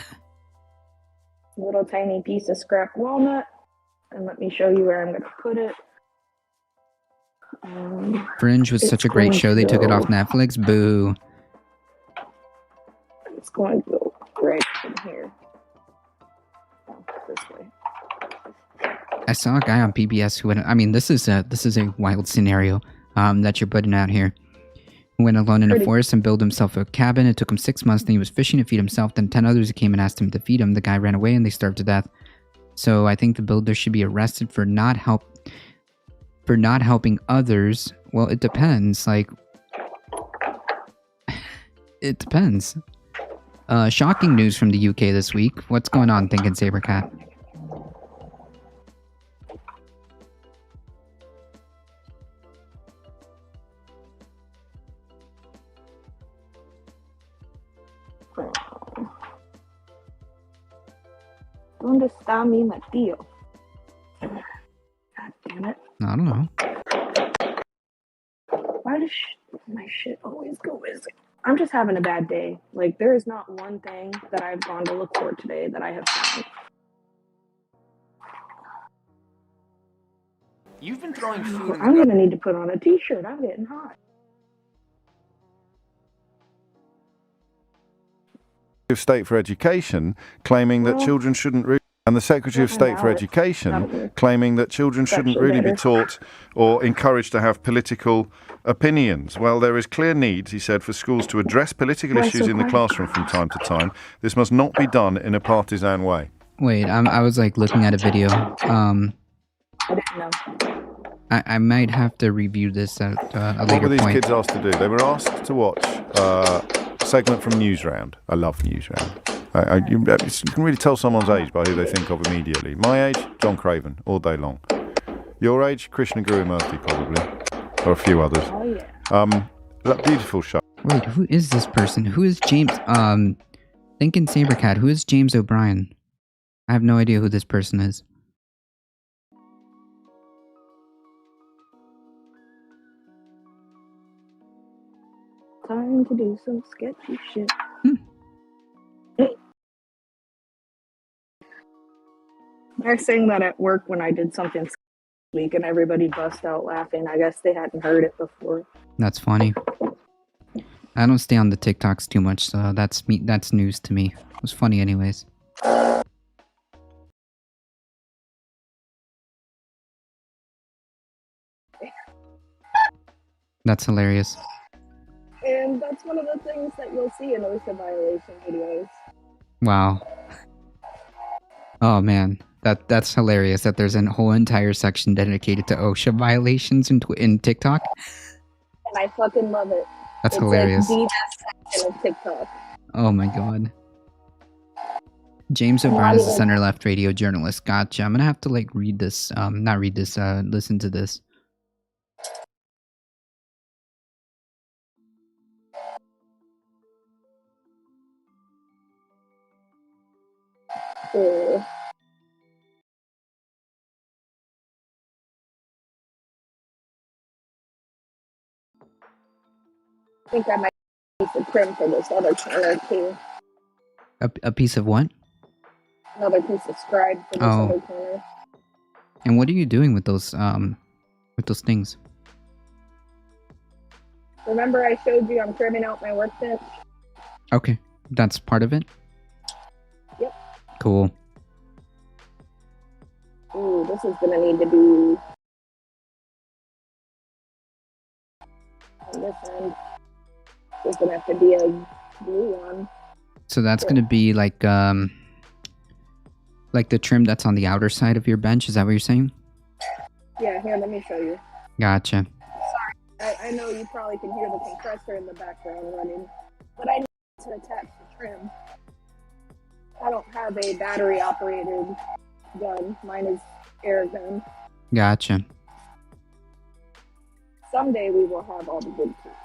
Little tiny piece of scrap walnut, and let me show you where I'm going to put it. Fringe was such a great show. They took it off Netflix. Boo. It's going to go right in here. Oh, this way. I saw a guy on PBS who went. I mean, this is a wild scenario that you're putting out here. He went alone in a forest and built himself a cabin. It took him 6 months. Then he was fishing to feed himself. Then 10 others came and asked him to feed him. The guy ran away and they starved to death. So I think the builder should be arrested for not helping others. Well, it depends. Like, it depends. Shocking news from the UK this week. What's going on, Thinking Sabercat? ¿Dónde está mi Mateo? God damn it. I don't know. Why does my shit always go missing? I'm just having a bad day. Like, there is not one thing that I've gone to look for today that I have found. You've been throwing food in I'm going to need to put on a t-shirt. I'm getting hot. of State for Education claiming that children shouldn't really, and the Secretary of State for Education claiming that children shouldn't really be taught or encouraged to have political opinions. Well, there is clear need, he said, for schools to address political issues in the classroom from time to time. This must not be done in a partisan way. Wait, I was like looking at a video. I didn't know. I might have to review this at a later point. What were these kids asked to do? They were asked to watch a segment from Newsround. I love Newsround. You can really tell someone's age by who they think of immediately. My age, John Craven, all day long. Your age, Krishna Guru Murthy, probably, or a few others. Oh yeah. That beautiful show. Wait, who is this person? Who is James? Thinking Sabercat. Who is James O'Brien? I have no idea who this person is. Time to do some sketchy shit. They're saying that at work when I did something this week and everybody bust out laughing. I guess they hadn't heard it before. That's funny. I don't stay on the TikToks too much, so that's news to me. It was funny anyways. That's hilarious. And that's one of the things that you'll see in OSHA violation videos. Wow. Oh man, that's hilarious that there's a whole entire section dedicated to OSHA violations in TikTok. And I fucking love it. That's hilarious. Like the best section of TikTok. Oh my god. James O'Brien is a center-left radio journalist. Gotcha. I'm gonna have to like read this. Not read this. Listen to this. I think I might need a piece of trim for this other corner too. A piece of what? Another piece of scribe for this other corner. And what are you doing with those things? Remember I showed you I'm trimming out my workbench? Okay, that's part of it? Yep. Cool. Ooh, this is gonna need to be on this end. There's gonna have to be a blue one. So that's gonna be like the trim that's on the outer side of your bench, is that what you're saying? Yeah, here, let me show you. Gotcha. Sorry, I know you probably can hear the compressor in the background running, but I need to attach the trim. I don't have a battery operated gun. Mine is air gun. Gotcha. Someday we will have all the good tools.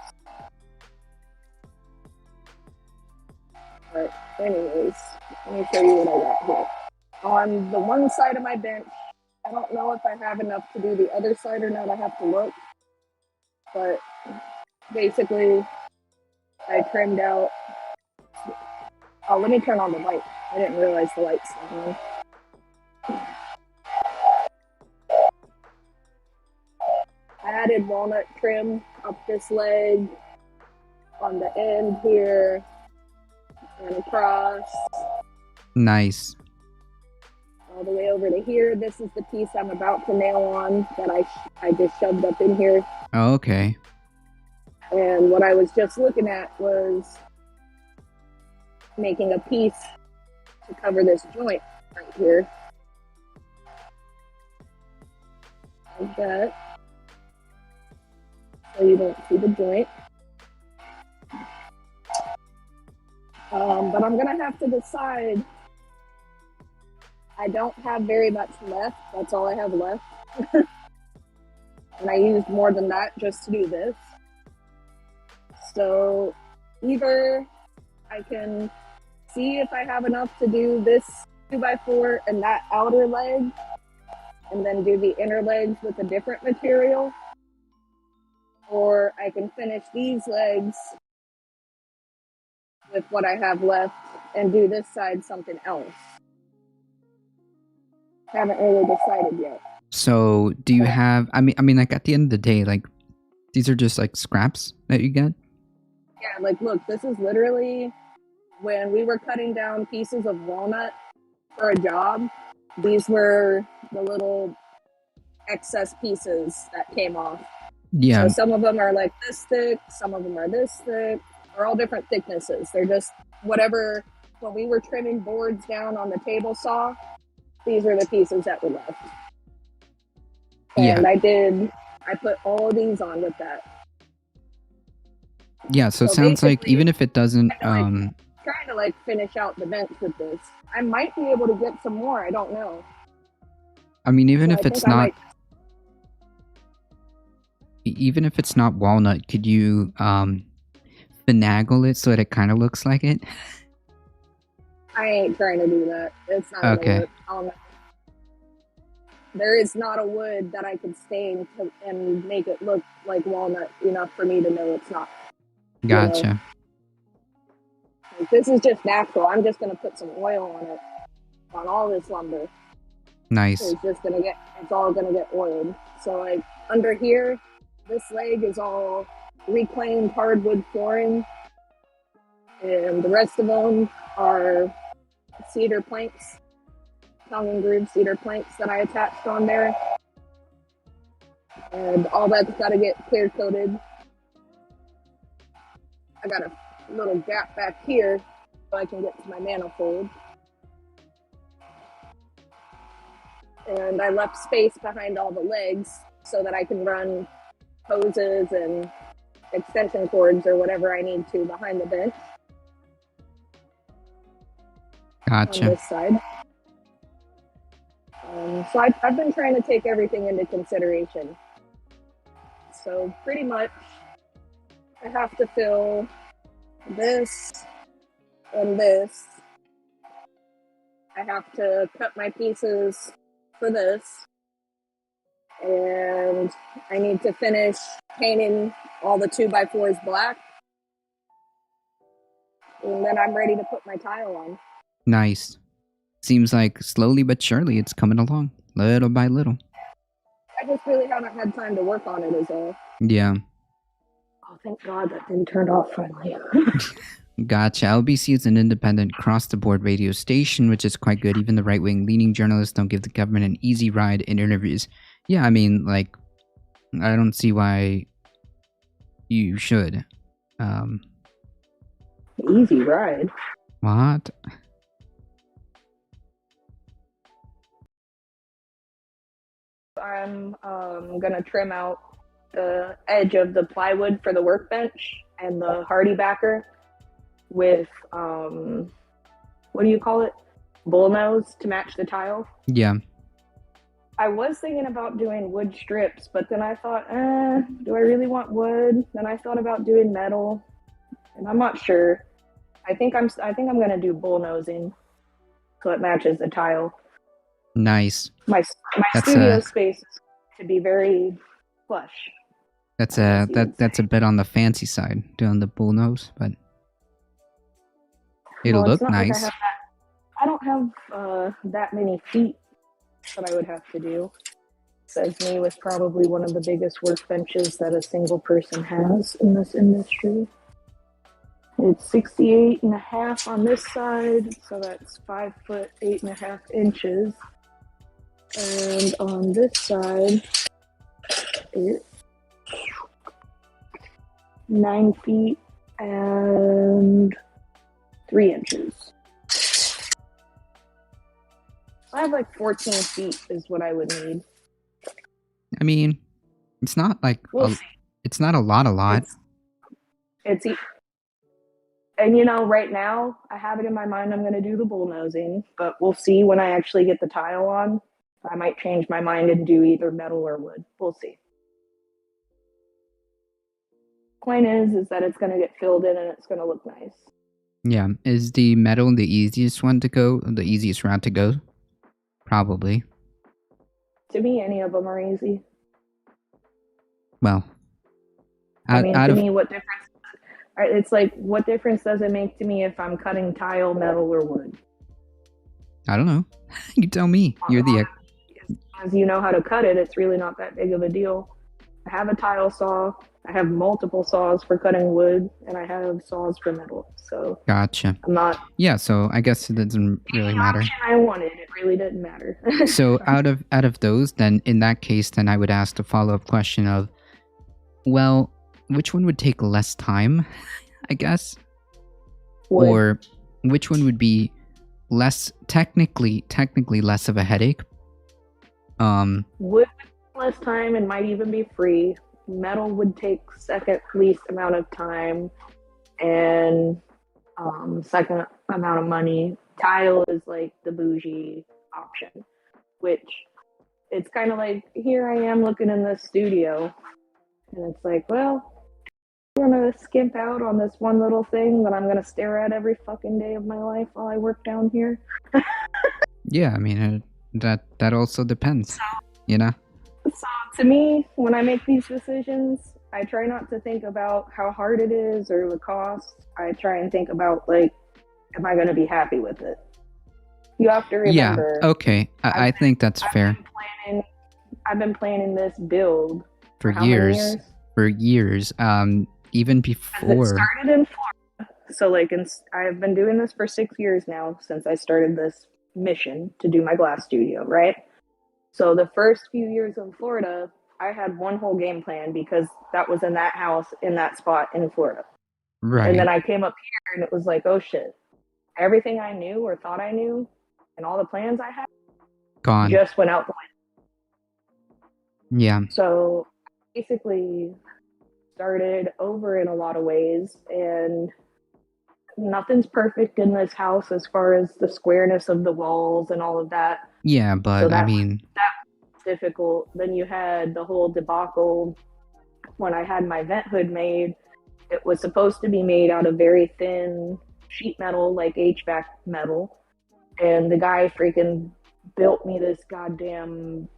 But anyways, let me show you what I got here. On the one side of my bench, I don't know if I have enough to do the other side or not. I have to look. But basically, I trimmed out. Oh, let me turn on the light. I didn't realize the lights were on. I added walnut trim up this leg, on the end here, and across. Nice. All the way over to here. This is the piece I'm about to nail on that I just shoved up in here. Oh, okay. And what I was just looking at was making a piece to cover this joint right here. Like that. So you don't see the joint. But I'm going to have to decide. I don't have very much left. That's all I have left. And I used more than that just to do this. So either I can see if I have enough to do this 2x4 and that outer leg, and then do the inner legs with a different material, or I can finish these legs with what I have left and do this side something else. Haven't really decided yet. So, do you have? I mean, like at the end of the day, like these are just like scraps that you get. Yeah, like look, this is literally when we were cutting down pieces of walnut for a job. These were the little excess pieces that came off. Yeah. So some of them are like this thick, some of them are this thick. They're all different thicknesses. They're just whatever. When we were trimming boards down on the table saw, these were the pieces that were left. And Yeah. I put all of these on with that. Yeah, so it sounds like basically, even if it doesn't trying to like finish out the bench with this. I might be able to get some more, I don't know. I mean, even So if I it's think I not might- even if it's not walnut, could you finagle it so that it kind of looks like it? I ain't trying to do that. It's not Okay. gonna work. There is not a wood that I could stain and make it look like walnut enough for me to know it's not. Gotcha. You know? Like, this is just natural. I'm just gonna put some oil on it, on all this lumber. Nice. It's all gonna get oiled. So like under here, this leg is all reclaimed hardwood flooring, and the rest of them are cedar planks, tongue and groove cedar planks that I attached on there, and all that's got to get clear coated. I got a little gap back here so I can get to my manifold. And I left space behind all the legs so that I can run hoses and extension cords or whatever I need to behind the bench. Gotcha. On this side. So I've been trying to take everything into consideration. So pretty much I have to fill this and this. I have to cut my pieces for this. And I need to finish painting all the 2x4s black. And then I'm ready to put my tile on. Nice. Seems like slowly but surely it's coming along, little by little. I just really haven't had time to work on it is all. Yeah. Oh, thank God that thing turned off finally. Gotcha. LBC is an independent cross-the-board radio station, which is quite good. Even the right-wing leaning journalists don't give the government an easy ride in interviews. Yeah, I mean, like, I don't see why you should. Easy ride. What? I'm gonna trim out the edge of the plywood for the workbench and the hardy backer with what do you call it? Bullnose to match the tile. Yeah. I was thinking about doing wood strips, but then I thought, do I really want wood? Then I thought about doing metal, and I'm not sure. I think I'm gonna do bullnosing so it matches the tile. Nice. My That's studio a- space is to be very plush. That's I guess you would that's a say. bit on the fancy side, doing the bullnose, but it'll Well, it's look not like nice. I don't have that many feet that I would have to do. Says me with probably one of the biggest workbenches that a single person has in this industry. It's 68 and a half on this side, so that's 5 foot 8.5 inches. And on this side, it's 9 feet and 3 inches. I have like 14 feet is what I would need. I mean, it's not like We'll see. it's not a lot. It's and you know, right now I have it in my mind I'm going to do the bullnosing, but we'll see when I actually get the tile on. I might change my mind and do either metal or wood. We'll see. Point is that it's going to get filled in and it's going to look nice. Yeah, is the metal the easiest one to go? The easiest route to go? Probably. To me, any of them are easy. Well, I mean, to me, what difference? It's like, what difference does it make to me if I'm cutting tile, metal, or wood? I don't know. You tell me. You're the As you know how to cut it, it's really not that big of a deal. I have a tile saw. I have multiple saws for cutting wood, and I have saws for metal. So Gotcha. I'm not. Yeah, so I guess it doesn't really matter. The option I wanted, it really didn't matter. So out of those, then in that case, then I would ask the follow-up question of, well, which one would take less time, I guess? Wood. Or which one would be less technically less of a headache? Wood would take less time and might even be free. Metal would take second least amount of time and second amount of money. Tile is like the bougie option, which it's kind of like, here I am looking in this studio, and it's like, well, I'm gonna skimp out on this one little thing that I'm gonna stare at every fucking day of my life while I work down here. Yeah, I mean that also depends, you know. So to me, when I make these decisions, I try not to think about how hard it is or the cost. I try and think about, like, am I going to be happy with it? You have to remember. Yeah, okay. I think that's fair. I've been planning this build for how many years. For years. Even before. It started in Florida. So, like, I've been doing this for 6 years now since I started this mission to do my glass studio, right? So the first few years in Florida, I had one whole game plan because that was in that house, in that spot in Florida. Right. And then I came up here and it was like, oh shit. Everything I knew or thought I knew and all the plans I had gone. Just went out the window. Yeah. So basically started over in a lot of ways, and nothing's perfect in this house as far as the squareness of the walls and all of that. Yeah, but So I mean, that was difficult. Then you had the whole debacle when I had my vent hood made. It was supposed to be made out of very thin sheet metal, like HVAC metal, and the guy freaking built me this goddamn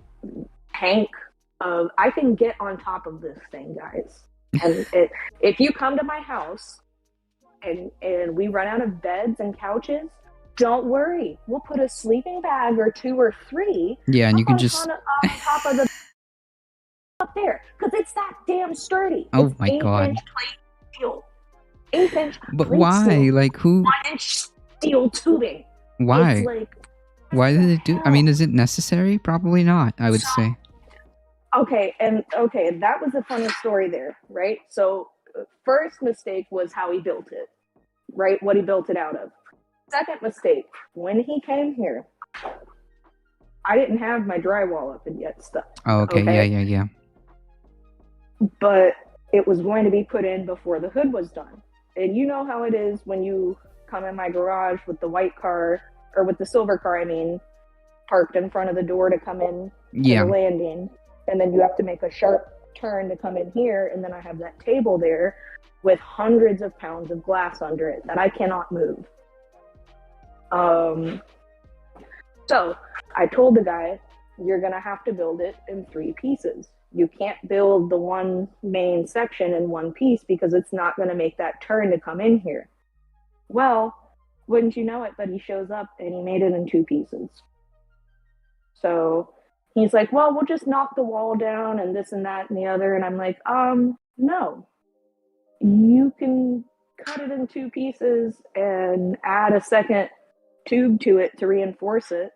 tank of, I can get on top of this thing, guys. And if you come to my house and we run out of beds and couches, don't worry. We'll put a sleeping bag or 2 or 3. Yeah, and you can just on top of the up there, because it's that damn sturdy. Oh it's my God. 8-inch plate steel. 8-inch. But plate why? Steel. Like who? 1-inch steel tubing. Why? It's like, why did it do? I hell? mean, is it necessary? Probably not. I would say. Okay, that was a funny story there, right? So, first mistake was how he built it, right? What he built it out of. Second mistake, when he came here, I didn't have my drywall up and yet stuff. Oh, okay. Yeah. But it was going to be put in before the hood was done. And you know how it is when you come in my garage with the white car, or with the silver car, I mean, parked in front of the door to come in to the landing. And then you have to make a sharp turn to come in here. And then I have that table there with hundreds of pounds of glass under it that I cannot move. So I told the guy, you're going to have to build it in 3 pieces. You can't build the one main section in one piece because it's not going to make that turn to come in here. Well, wouldn't you know it, but he shows up and he made it in 2 pieces. So he's like, well, we'll just knock the wall down and this and that and the other. And I'm like, no. You can cut it in 2 pieces and add a second tube to it to reinforce it.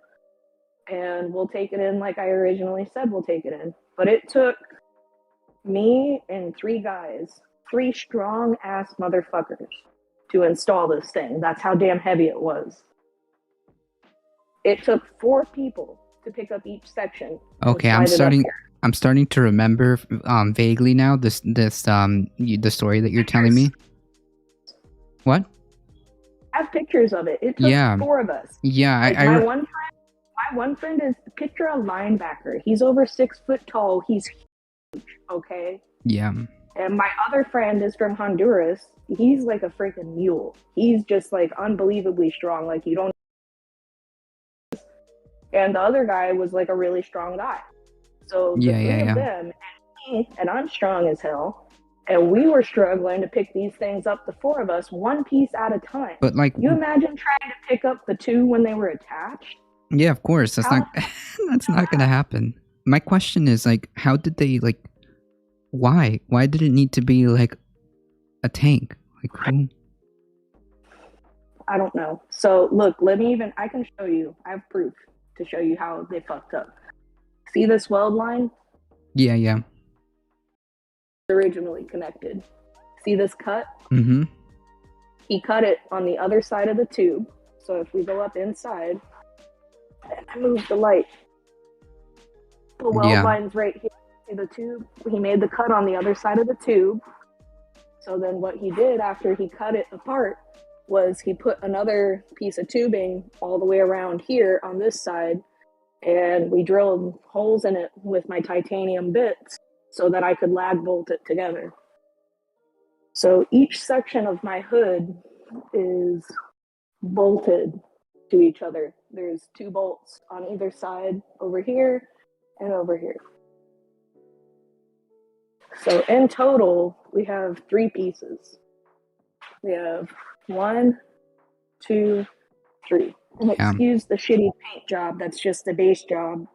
And we'll take it in like I originally said we'll take it in. But it took me and 3 guys, 3 strong ass motherfuckers, to install this thing. That's how damn heavy it was. It took 4 people to pick up each section. Okay, I'm starting to remember vaguely now the story that you're telling me. What? I have pictures of it. It took 4 of us. Yeah, like my one friend is picture a linebacker. He's over 6 foot tall. He's huge. Okay. Yeah. And my other friend is from Honduras. He's like a freaking mule. He's just like unbelievably strong. Like you don't. And the other guy was like a really strong guy. So the 3 of them and me, and I'm strong as hell. And we were struggling to pick these things up, the 4 of us, 1 piece at a time. But like, you imagine trying to pick up the 2 when they were attached? Yeah, of course. That's not gonna happen. My question is like, how did they like? Why? Why did it need to be like a tank? Like who? I don't know. So look, I can show you. I have proof to show you how they fucked up. See this weld line? Yeah. Originally connected. See this cut? Mm-hmm. He cut it on the other side of the tube. So if we go up inside, and I move the light, the weld line's right here. See the tube? He made the cut on the other side of the tube. So then what he did after he cut it apart was he put another piece of tubing all the way around here on this side, and we drilled holes in it with my titanium bits so that I could lag bolt it together. So each section of my hood is bolted to each other. There's 2 bolts on either side, over here and over here. So in total, we have 3 pieces. We have 1, 2, 3. And excuse the shitty paint job, that's just the base job.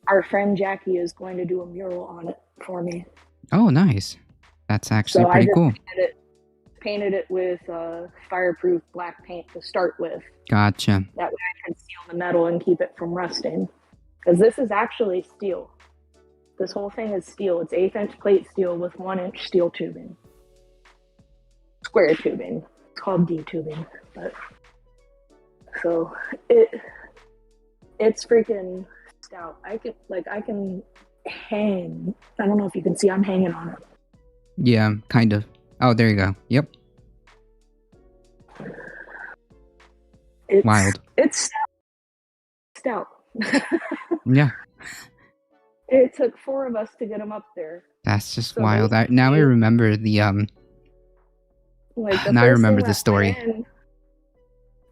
Our friend Jackie is going to do a mural on it for me. Oh, nice. That's actually pretty cool. Painted it with fireproof black paint to start with. Gotcha. That way I can seal the metal and keep it from rusting. Because this is actually steel. This whole thing is steel. It's 1/8 inch plate steel with 1 inch steel tubing. Square tubing. It's called D tubing. But so it's freaking stout. I can hang. I don't know if you can see. I'm hanging on it. Yeah, kind of. Oh, there you go. Yep. It's wild. It's stout. Yeah. It took 4 of us to get him up there. That's just wild. Now I remember the now I remember the story.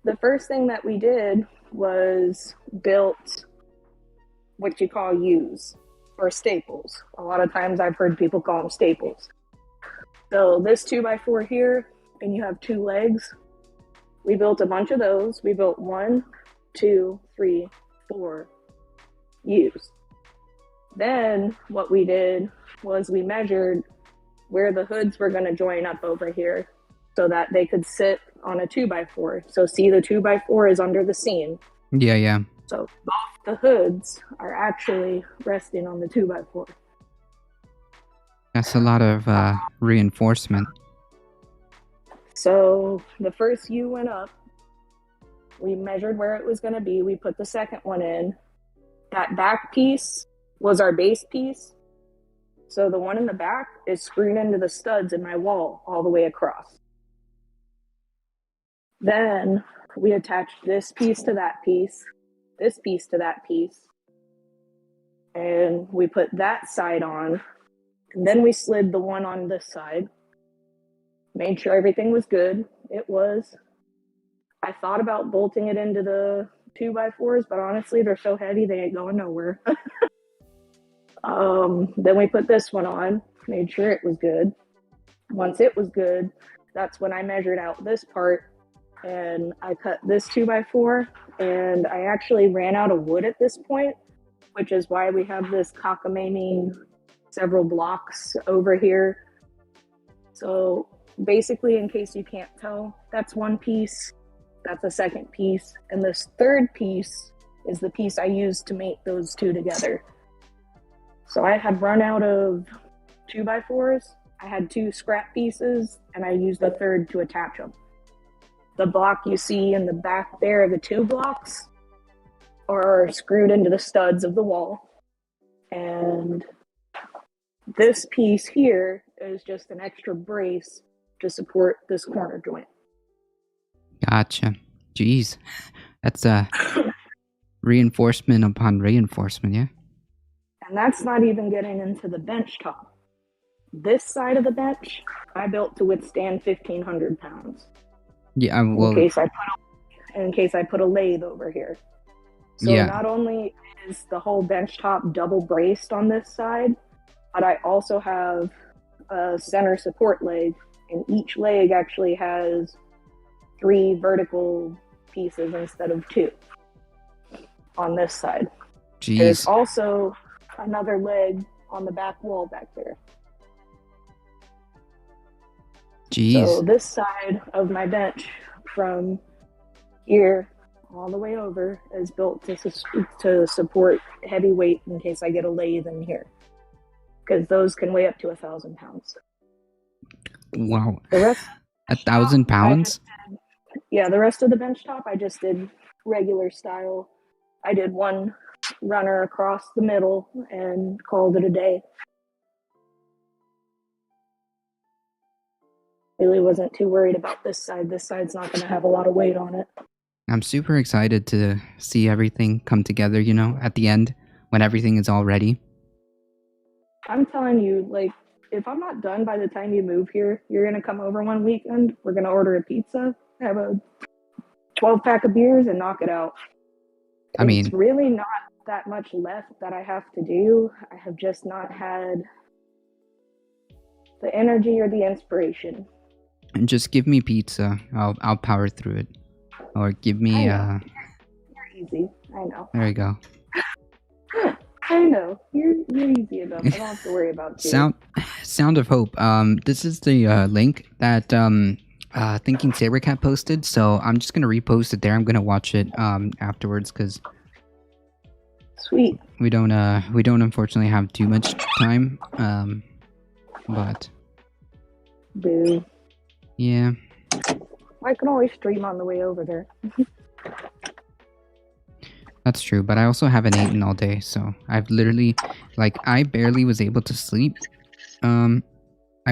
The first thing that we did was built what you call U's, or staples. A lot of times I've heard people call them staples. So this 2x4 here, and you have 2 legs. We built a bunch of those. We built 1, 2, 3, 4 U's. Then what we did was we measured where the hoods were going to join up over here so that they could sit on a 2x4. So see, the 2x4 is under the seam. Yeah. So both the hoods are actually resting on the 2x4. That's a lot of reinforcement. So the first U went up. We measured where it was going to be. We put the second one in. That back piece was our base piece. So the one in the back is screwed into the studs in my wall all the way across. Then we attached this piece to that piece, this piece to that piece, and we put that side on. And then we slid the one on this side, made sure everything was good. It was. I thought about bolting it into the 2x4s, but honestly, they're so heavy they ain't going nowhere. Then we put this one on, made sure it was good. Once it was good, that's when I measured out this part and I cut this 2x4. And I actually ran out of wood at this point, which is why we have this cockamamie several blocks over here. So basically, in case you can't tell, that's one piece, that's a second piece, and this third piece is the piece I used to make those two together. So I had run out of 2x4s, I had two scrap pieces, and I used the third to attach them. The block you see in the back there, the two blocks, are screwed into the studs of the wall. And this piece here is just an extra brace to support this corner joint. Gotcha. Jeez. That's a reinforcement upon reinforcement, yeah? And that's not even getting into the bench top. This side of the bench, I built to withstand 1,500 pounds. Yeah, well... In case I put a lathe over here. So yeah. Not only is the whole bench top double braced on this side, but I also have a center support leg, and each leg actually has 3 vertical pieces instead of 2 on this side. Jeez. There's also another leg on the back wall back there. Jeez. So this side of my bench from here all the way over is built to support heavy weight in case I get a lathe in here, because those can weigh up to 1,000 pounds. Wow. The rest 1,000 pounds? The rest of the bench top I just did regular style. I did one runner across the middle and called it a day. Really wasn't too worried about this side. This side's not going to have a lot of weight on it. I'm super excited to see everything come together, you know, at the end, when everything is all ready. I'm telling you, like, if I'm not done by the time you move here, you're going to come over one weekend, we're going to order a pizza, have a 12-pack of beers, and knock it out. I mean... It's really not that much left that I have to do. I have just not had the energy or the inspiration. And just give me pizza. I'll power through it. Or give me You're easy. I know. There you go. I know. You're easy enough. I don't have to worry about you. Sound of Hope. This is the link that Thinking Sabercat posted, so I'm just gonna repost it there. I'm gonna watch it afterwards because sweet. We don't unfortunately have too much time. But boo. Yeah. I can always stream on the way over there. That's true, but I also haven't eaten all day, so I've literally, I barely was able to sleep. I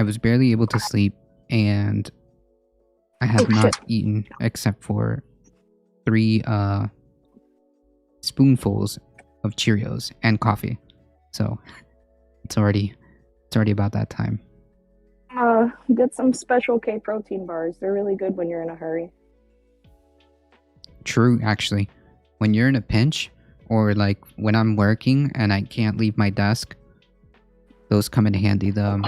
was barely able to sleep, and I have not eaten except for 3 spoonfuls of Cheerios and coffee. So it's already about that time. Get some Special K protein bars. They're really good when you're in a hurry. True, actually. When you're in a pinch, or when I'm working and I can't leave my desk, those come in handy. The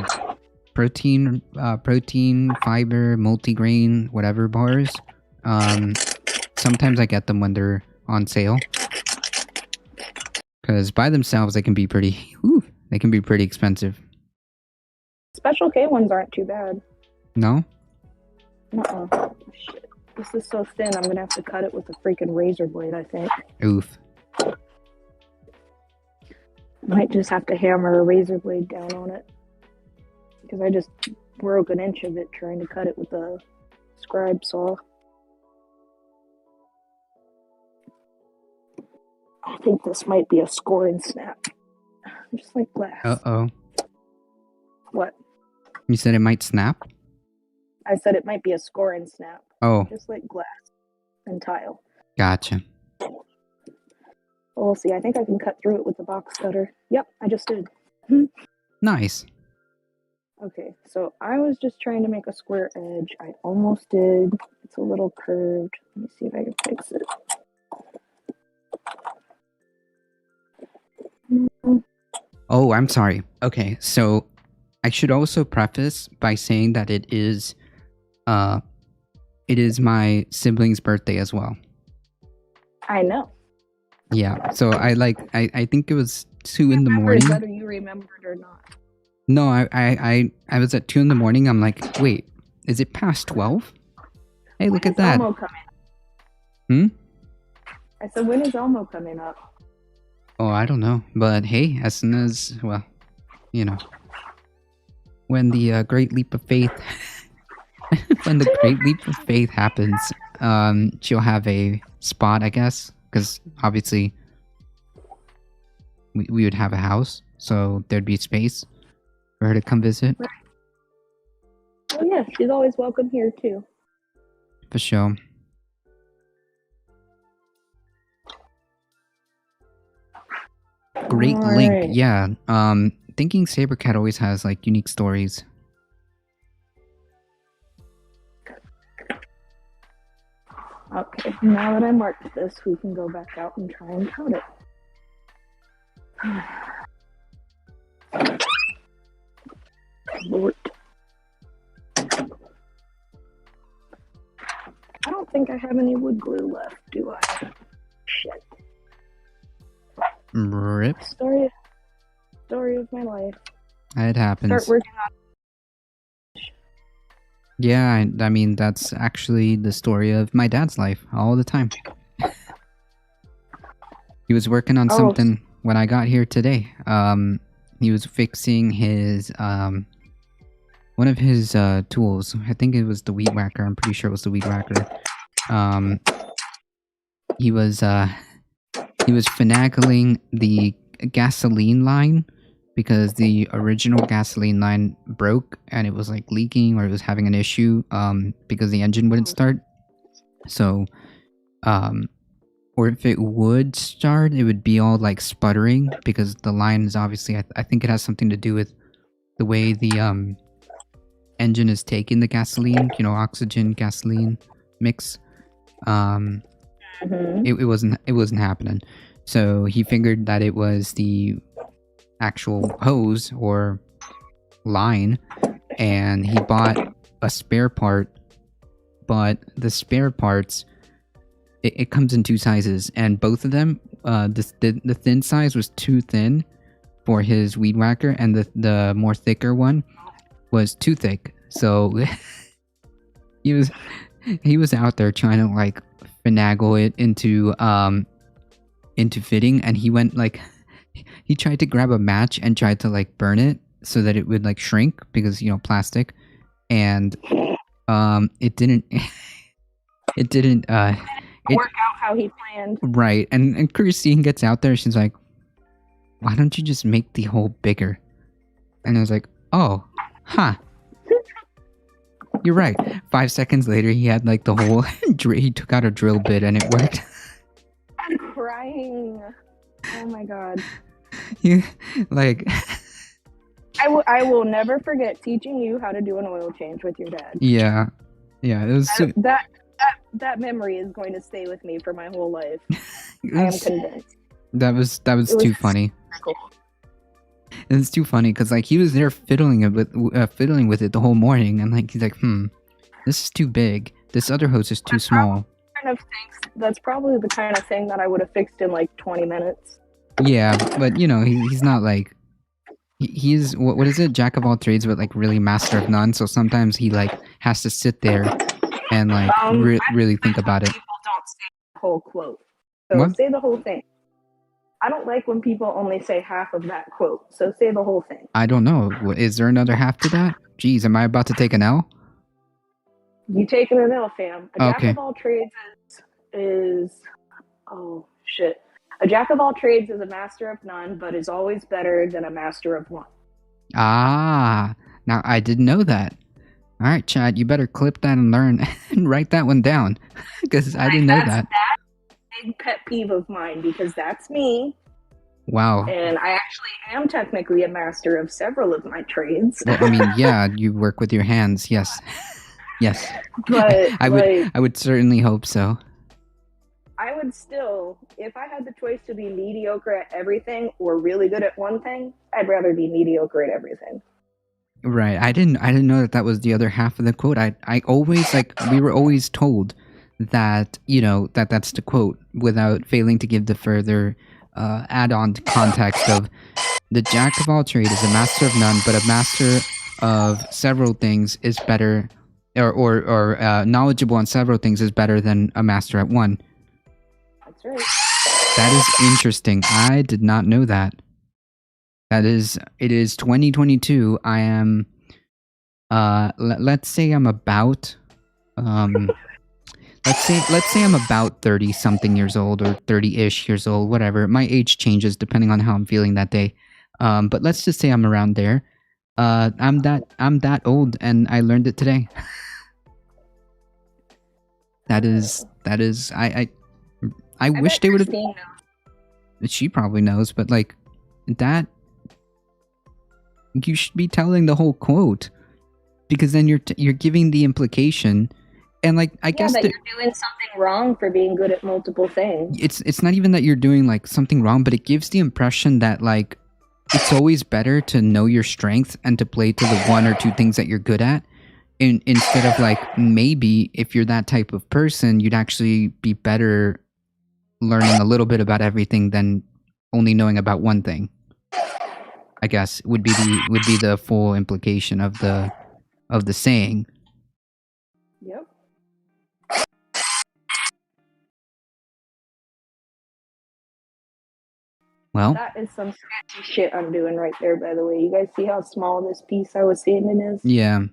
protein, fiber, multigrain, whatever bars. Sometimes I get them when they're on sale. Because by themselves, they can be pretty expensive. Special K ones aren't too bad. No? Uh-uh. Shit. This is so thin, I'm gonna have to cut it with a freaking razor blade, I think. Oof. Might just have to hammer a razor blade down on it. Because I just broke an inch of it trying to cut it with a scribe saw. I think this might be a score and snap. Just like glass. Uh-oh. What? You said it might snap? I said it might be a score and snap. Oh. Just like glass and tile. Gotcha. Well, we'll see. I think I can cut through it with the box cutter. Yep, I just did. Nice. Okay, so I was just trying to make a square edge. I almost did. It's a little curved. Let me see if I can fix it. Oh, I'm sorry. Okay, so I should also preface by saying that it is my sibling's birthday as well. I know. Yeah, so I think it was 2 in the Remember morning. whether you remembered or not. No, I was at 2 in the morning. I'm like, wait, is it past 12? Hey, look When at is that. Elmo coming? Hmm? I said, when is Elmo coming up? Oh, I don't know. But hey, as soon as, well, you know, when the great leap of faith, when the great leap of faith happens, she'll have a spot, I guess, because obviously we would have a house, so there'd be space for her to come visit. Oh yeah, she's always welcome here too. For sure. Great Link, Alright. yeah. Thinking Sabercat always has like unique stories. Okay, now that I marked this, we can go back out and try and count it. Lord. I don't think I have any wood glue left, do I? Shit. Rip. Story of my life. It happens. Start working on. Yeah, I mean, that's actually the story of my dad's life all the time. He was working on something when I got here today. He was fixing his, one of his tools. I think it was the weed whacker. I'm pretty sure it was the weed whacker. He was finagling the gasoline line because the original gasoline line broke and it was like leaking or it was having an issue because the engine wouldn't start. So, or if it would start, it would be all like sputtering because the line is obviously, I think it has something to do with the way the engine is taking the gasoline, you know, oxygen, gasoline mix. It wasn't happening. So he figured that it was the actual hose or line, and he bought a spare part, but the spare parts, it comes in 2 sizes, and both of them, the thin size was too thin for his weed whacker, and the more thicker one was too thick. So he was out there trying to like finagle it into fitting, and he went like he tried to grab a match and tried to like burn it so that it would like shrink because, you know, plastic, and it didn't Work out how he planned. right. And Christine gets out there, she's like, why don't you just make the hole bigger? And I was like, oh, huh, you're right. 5 seconds later, he had like the whole he took out a drill bit and it worked. I'm crying. Oh my god. Yeah, like I will never forget teaching you how to do an oil change with your dad. yeah, it was That memory is going to stay with me for my whole life. it I am was- convinced. that was It too was funny. Cool. It's too funny because like he was there fiddling with it the whole morning, and like he's like, this is too big. This other hose is too small. That's probably the kind of thing that I would have fixed in like 20 minutes. Yeah, but you know, he's not like he's what is it, jack of all trades, but like really master of none. So sometimes he like has to sit there and like really think about it. People don't say the whole quote. So What? say the whole thing. I don't like when people only say half of that quote. So say the whole thing. I don't know. Is there another half to that? Jeez, am I about to take an L? You taking an L, fam. A jack Okay. of all trades is oh shit. A jack of all trades is a master of none, but is always better than a master of one. Ah, now I didn't know that. All right, Chad, you better clip that and learn and write that one down because I didn't know that. That's a big pet peeve of mine because that's me, Wow. and I actually am technically a master of several of my trades. Well, I mean, yeah, you work with your hands. Yes, yes. But I would certainly hope so. I would still, if I had the choice to be mediocre at everything or really good at one thing, I'd rather be mediocre at everything. Right. I didn't know that was the other half of the quote. I always we were always told that, that's the quote without failing to give the further add-on context of the jack of all trades is a master of none, but a master of several things is better, or knowledgeable on several things is better than a master at one. That's right. That is interesting. I did not know that. It is 2022. I am, let's say I'm about, let's say I'm about 30 something years old or 30-ish years old, whatever. My age changes depending on how I'm feeling that day. But let's just say I'm around there. I'm that old and I learned it today. That is, I wish they would have. She probably knows, but like that, you should be telling the whole quote, because then you're giving the implication, and like I guess that you're doing something wrong for being good at multiple things. It's not even that you're doing like something wrong, but it gives the impression that like it's always better to know your strength and to play to the one or two things that you're good at. Instead of like, maybe if you're that type of person, you'd actually be better learning a little bit about everything than only knowing about one thing. I guess would be the full implication of the saying. Yep. Well, that is some sketchy shit I'm doing right there, by the way. You guys see how small this piece I was standing is? Yeah.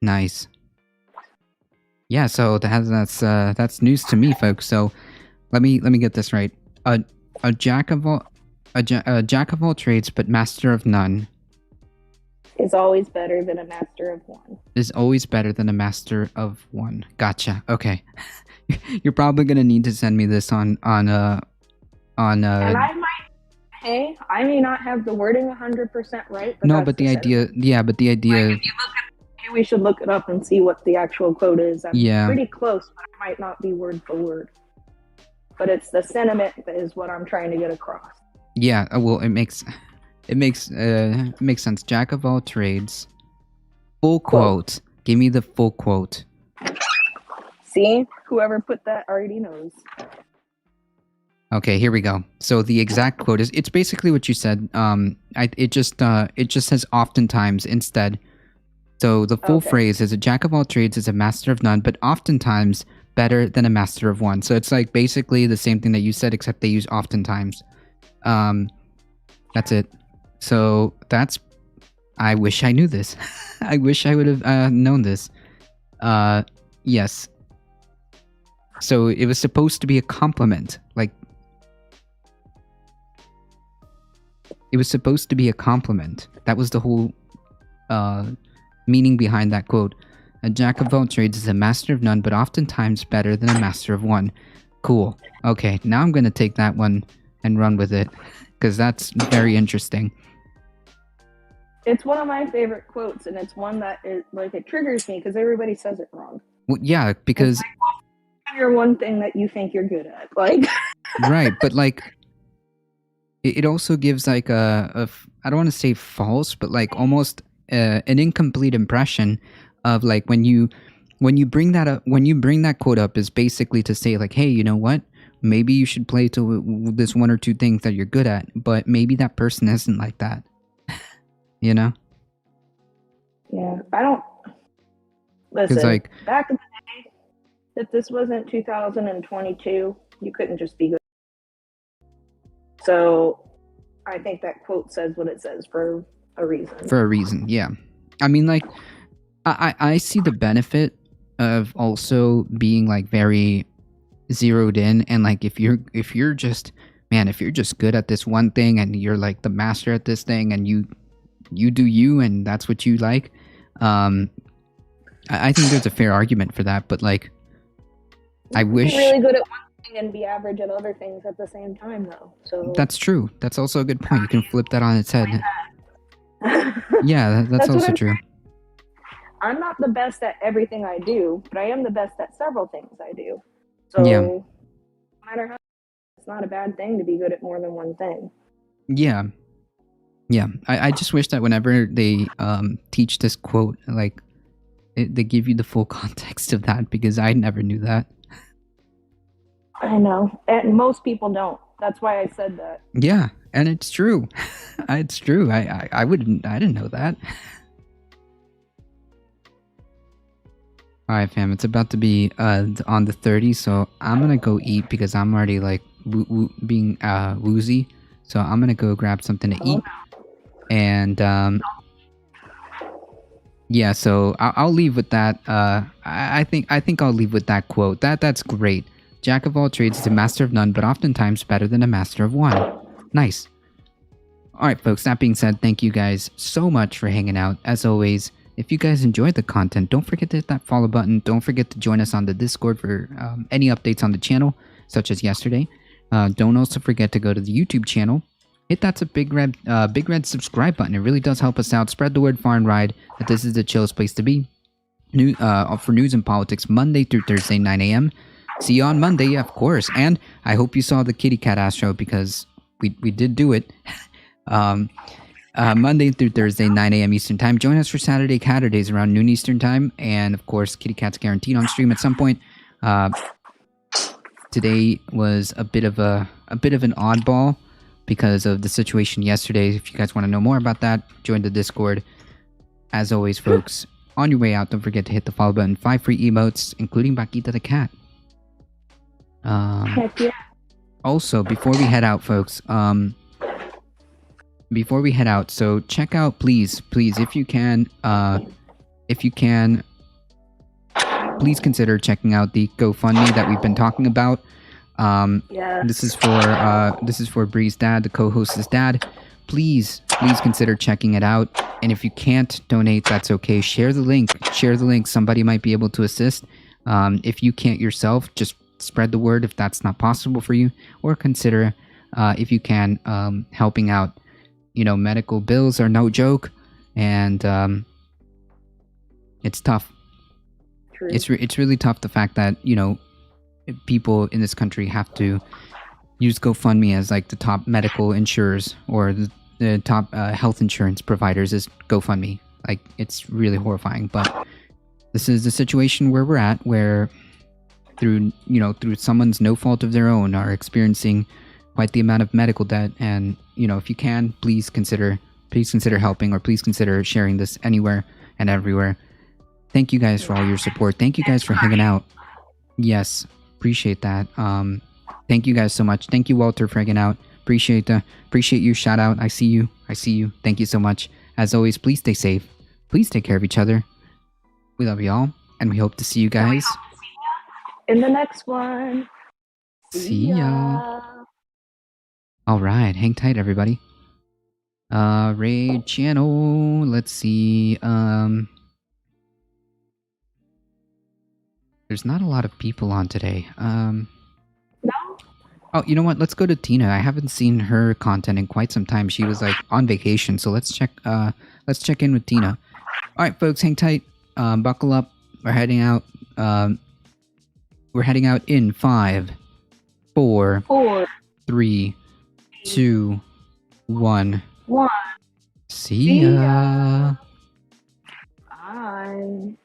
Nice. Yeah, so that's news to me, folks. So let me get this right. A jack of all trades, but master of none is always better than a master of one. Is always better than a master of one. Gotcha. Okay. You're probably gonna need to send me this on. And I may not have the wording 100% right. But no, but the idea. Yeah, but the idea. Like, if you look at, we should look it up and see what the actual quote is. I'm pretty close, but it might not be word for word. But it's the sentiment that is what I'm trying to get across. Yeah. Well, it makes sense. Jack of all trades. Full quote. Give me the full quote. See, whoever put that already knows. Okay, here we go. So the exact quote is, it's basically what you said. It just says oftentimes instead. So the full phrase is, a jack of all trades is a master of none, but oftentimes better than a master of one. So it's like basically the same thing that you said, except they use oftentimes. That's it. So I wish I knew this. I wish I would have known this. Yes. So it was supposed to be a compliment. Like, it was supposed to be a compliment. That was the whole meaning behind that quote. A jack of all trades is a master of none, but oftentimes better than a master of one. Cool. Okay, now I'm going to take that one and run with it, because that's very interesting. It's one of my favorite quotes, and it's one that is like, it triggers me because everybody says it wrong. Well, yeah, because you're one thing that you think you're good at, like right, but like it also gives like a I don't want to say false, but like almost an incomplete impression of like when you bring that up, when you bring that quote up, is basically to say like, hey, you know what? Maybe you should play to this one or two things that you're good at, but maybe that person isn't like that. You know? Yeah, I don't listen. Like, back in the day, if this wasn't 2022, you couldn't just be good. So I think that quote says what it says for a reason. For a reason, yeah. I mean, like, I see the benefit of also being like very zeroed in, and like if you're just good at this one thing and you're like the master at this thing, and you do you, and that's what you like. I think there's a fair argument for that, but like, I wish be really good at one thing and be average at other things at the same time, though. So that's true. That's also a good point. You can flip that on its head. Yeah, that's also true. I'm not the best at everything I do, but I am the best at several things I do. So yeah. matter how, it's not a bad thing to be good at more than one thing. Yeah. Yeah. I just wish that whenever they teach this quote, like, they give you the full context of that, because I never knew that. I know. And most people don't. That's why I said that. Yeah, and it's true. It's true. I didn't know that. Alright, fam, it's about to be on the 30, so I'm gonna go eat because I'm already like being woozy. So I'm gonna go grab something to eat. And yeah, so I'll leave with that. I think I'll leave with that quote. That's great. Jack of all trades is a master of none, but oftentimes better than a master of one. Nice. Alright, folks, that being said, thank you guys so much for hanging out. As always, if you guys enjoyed the content, don't forget to hit that follow button. Don't forget to join us on the Discord for any updates on the channel, such as yesterday. Don't also forget to go to the YouTube channel. Hit that big red subscribe button. It really does help us out. Spread the word far and wide that this is the chillest place to be. For news and politics, Monday through Thursday, 9 a.m. See you on Monday, of course. And I hope you saw the kitty cat astro, because we did do it. Monday through Thursday, 9 a.m. Eastern Time. Join us for Saturday Caturdays around noon Eastern Time. And of course, kitty cat's guaranteed on stream at some point. Today was a bit of an oddball because of the situation yesterday. If you guys want to know more about that, join the Discord. As always, folks, on your way out, don't forget to hit the follow button. 5 free emotes, including Bakita the cat. Heck yeah. Also, before we head out, folks, so check out, please, if you can, please consider checking out the GoFundMe that we've been talking about. Yeah. This is for Bree's dad, the co-host's dad. Please consider checking it out. And if you can't donate, that's okay. Share the link. Somebody might be able to assist. If you can't yourself, just spread the word if that's not possible for you, or consider, if you can, helping out. You know, medical bills are no joke, and it's tough. True. It's really tough, the fact that, you know, people in this country have to use GoFundMe as like the top medical insurers, or the top health insurance providers is GoFundMe. Like, it's really horrifying, but this is the situation where we're at, where through someone's no fault of their own are experiencing quite the amount of medical debt. And, you know, if you can, please consider helping, or please consider sharing this anywhere and everywhere. Thank you guys for all your support. Thank you guys for hanging out. Yes, appreciate that. Thank you guys so much. Thank you, Walter, for hanging out. Appreciate you. Shout out. I see you. Thank you so much. As always, please stay safe. Please take care of each other. We love you all, and we hope to see you guys in the next one. See ya. All right, hang tight, everybody. Raid channel. Let's see. There's not a lot of people on today. No. Oh, you know what? Let's go to Tina. I haven't seen her content in quite some time. She was like on vacation, so let's check in with Tina. All right, folks, hang tight. Buckle up. We're heading out. We're heading out in 5, 4, 3, 2, 1. See ya. Bye.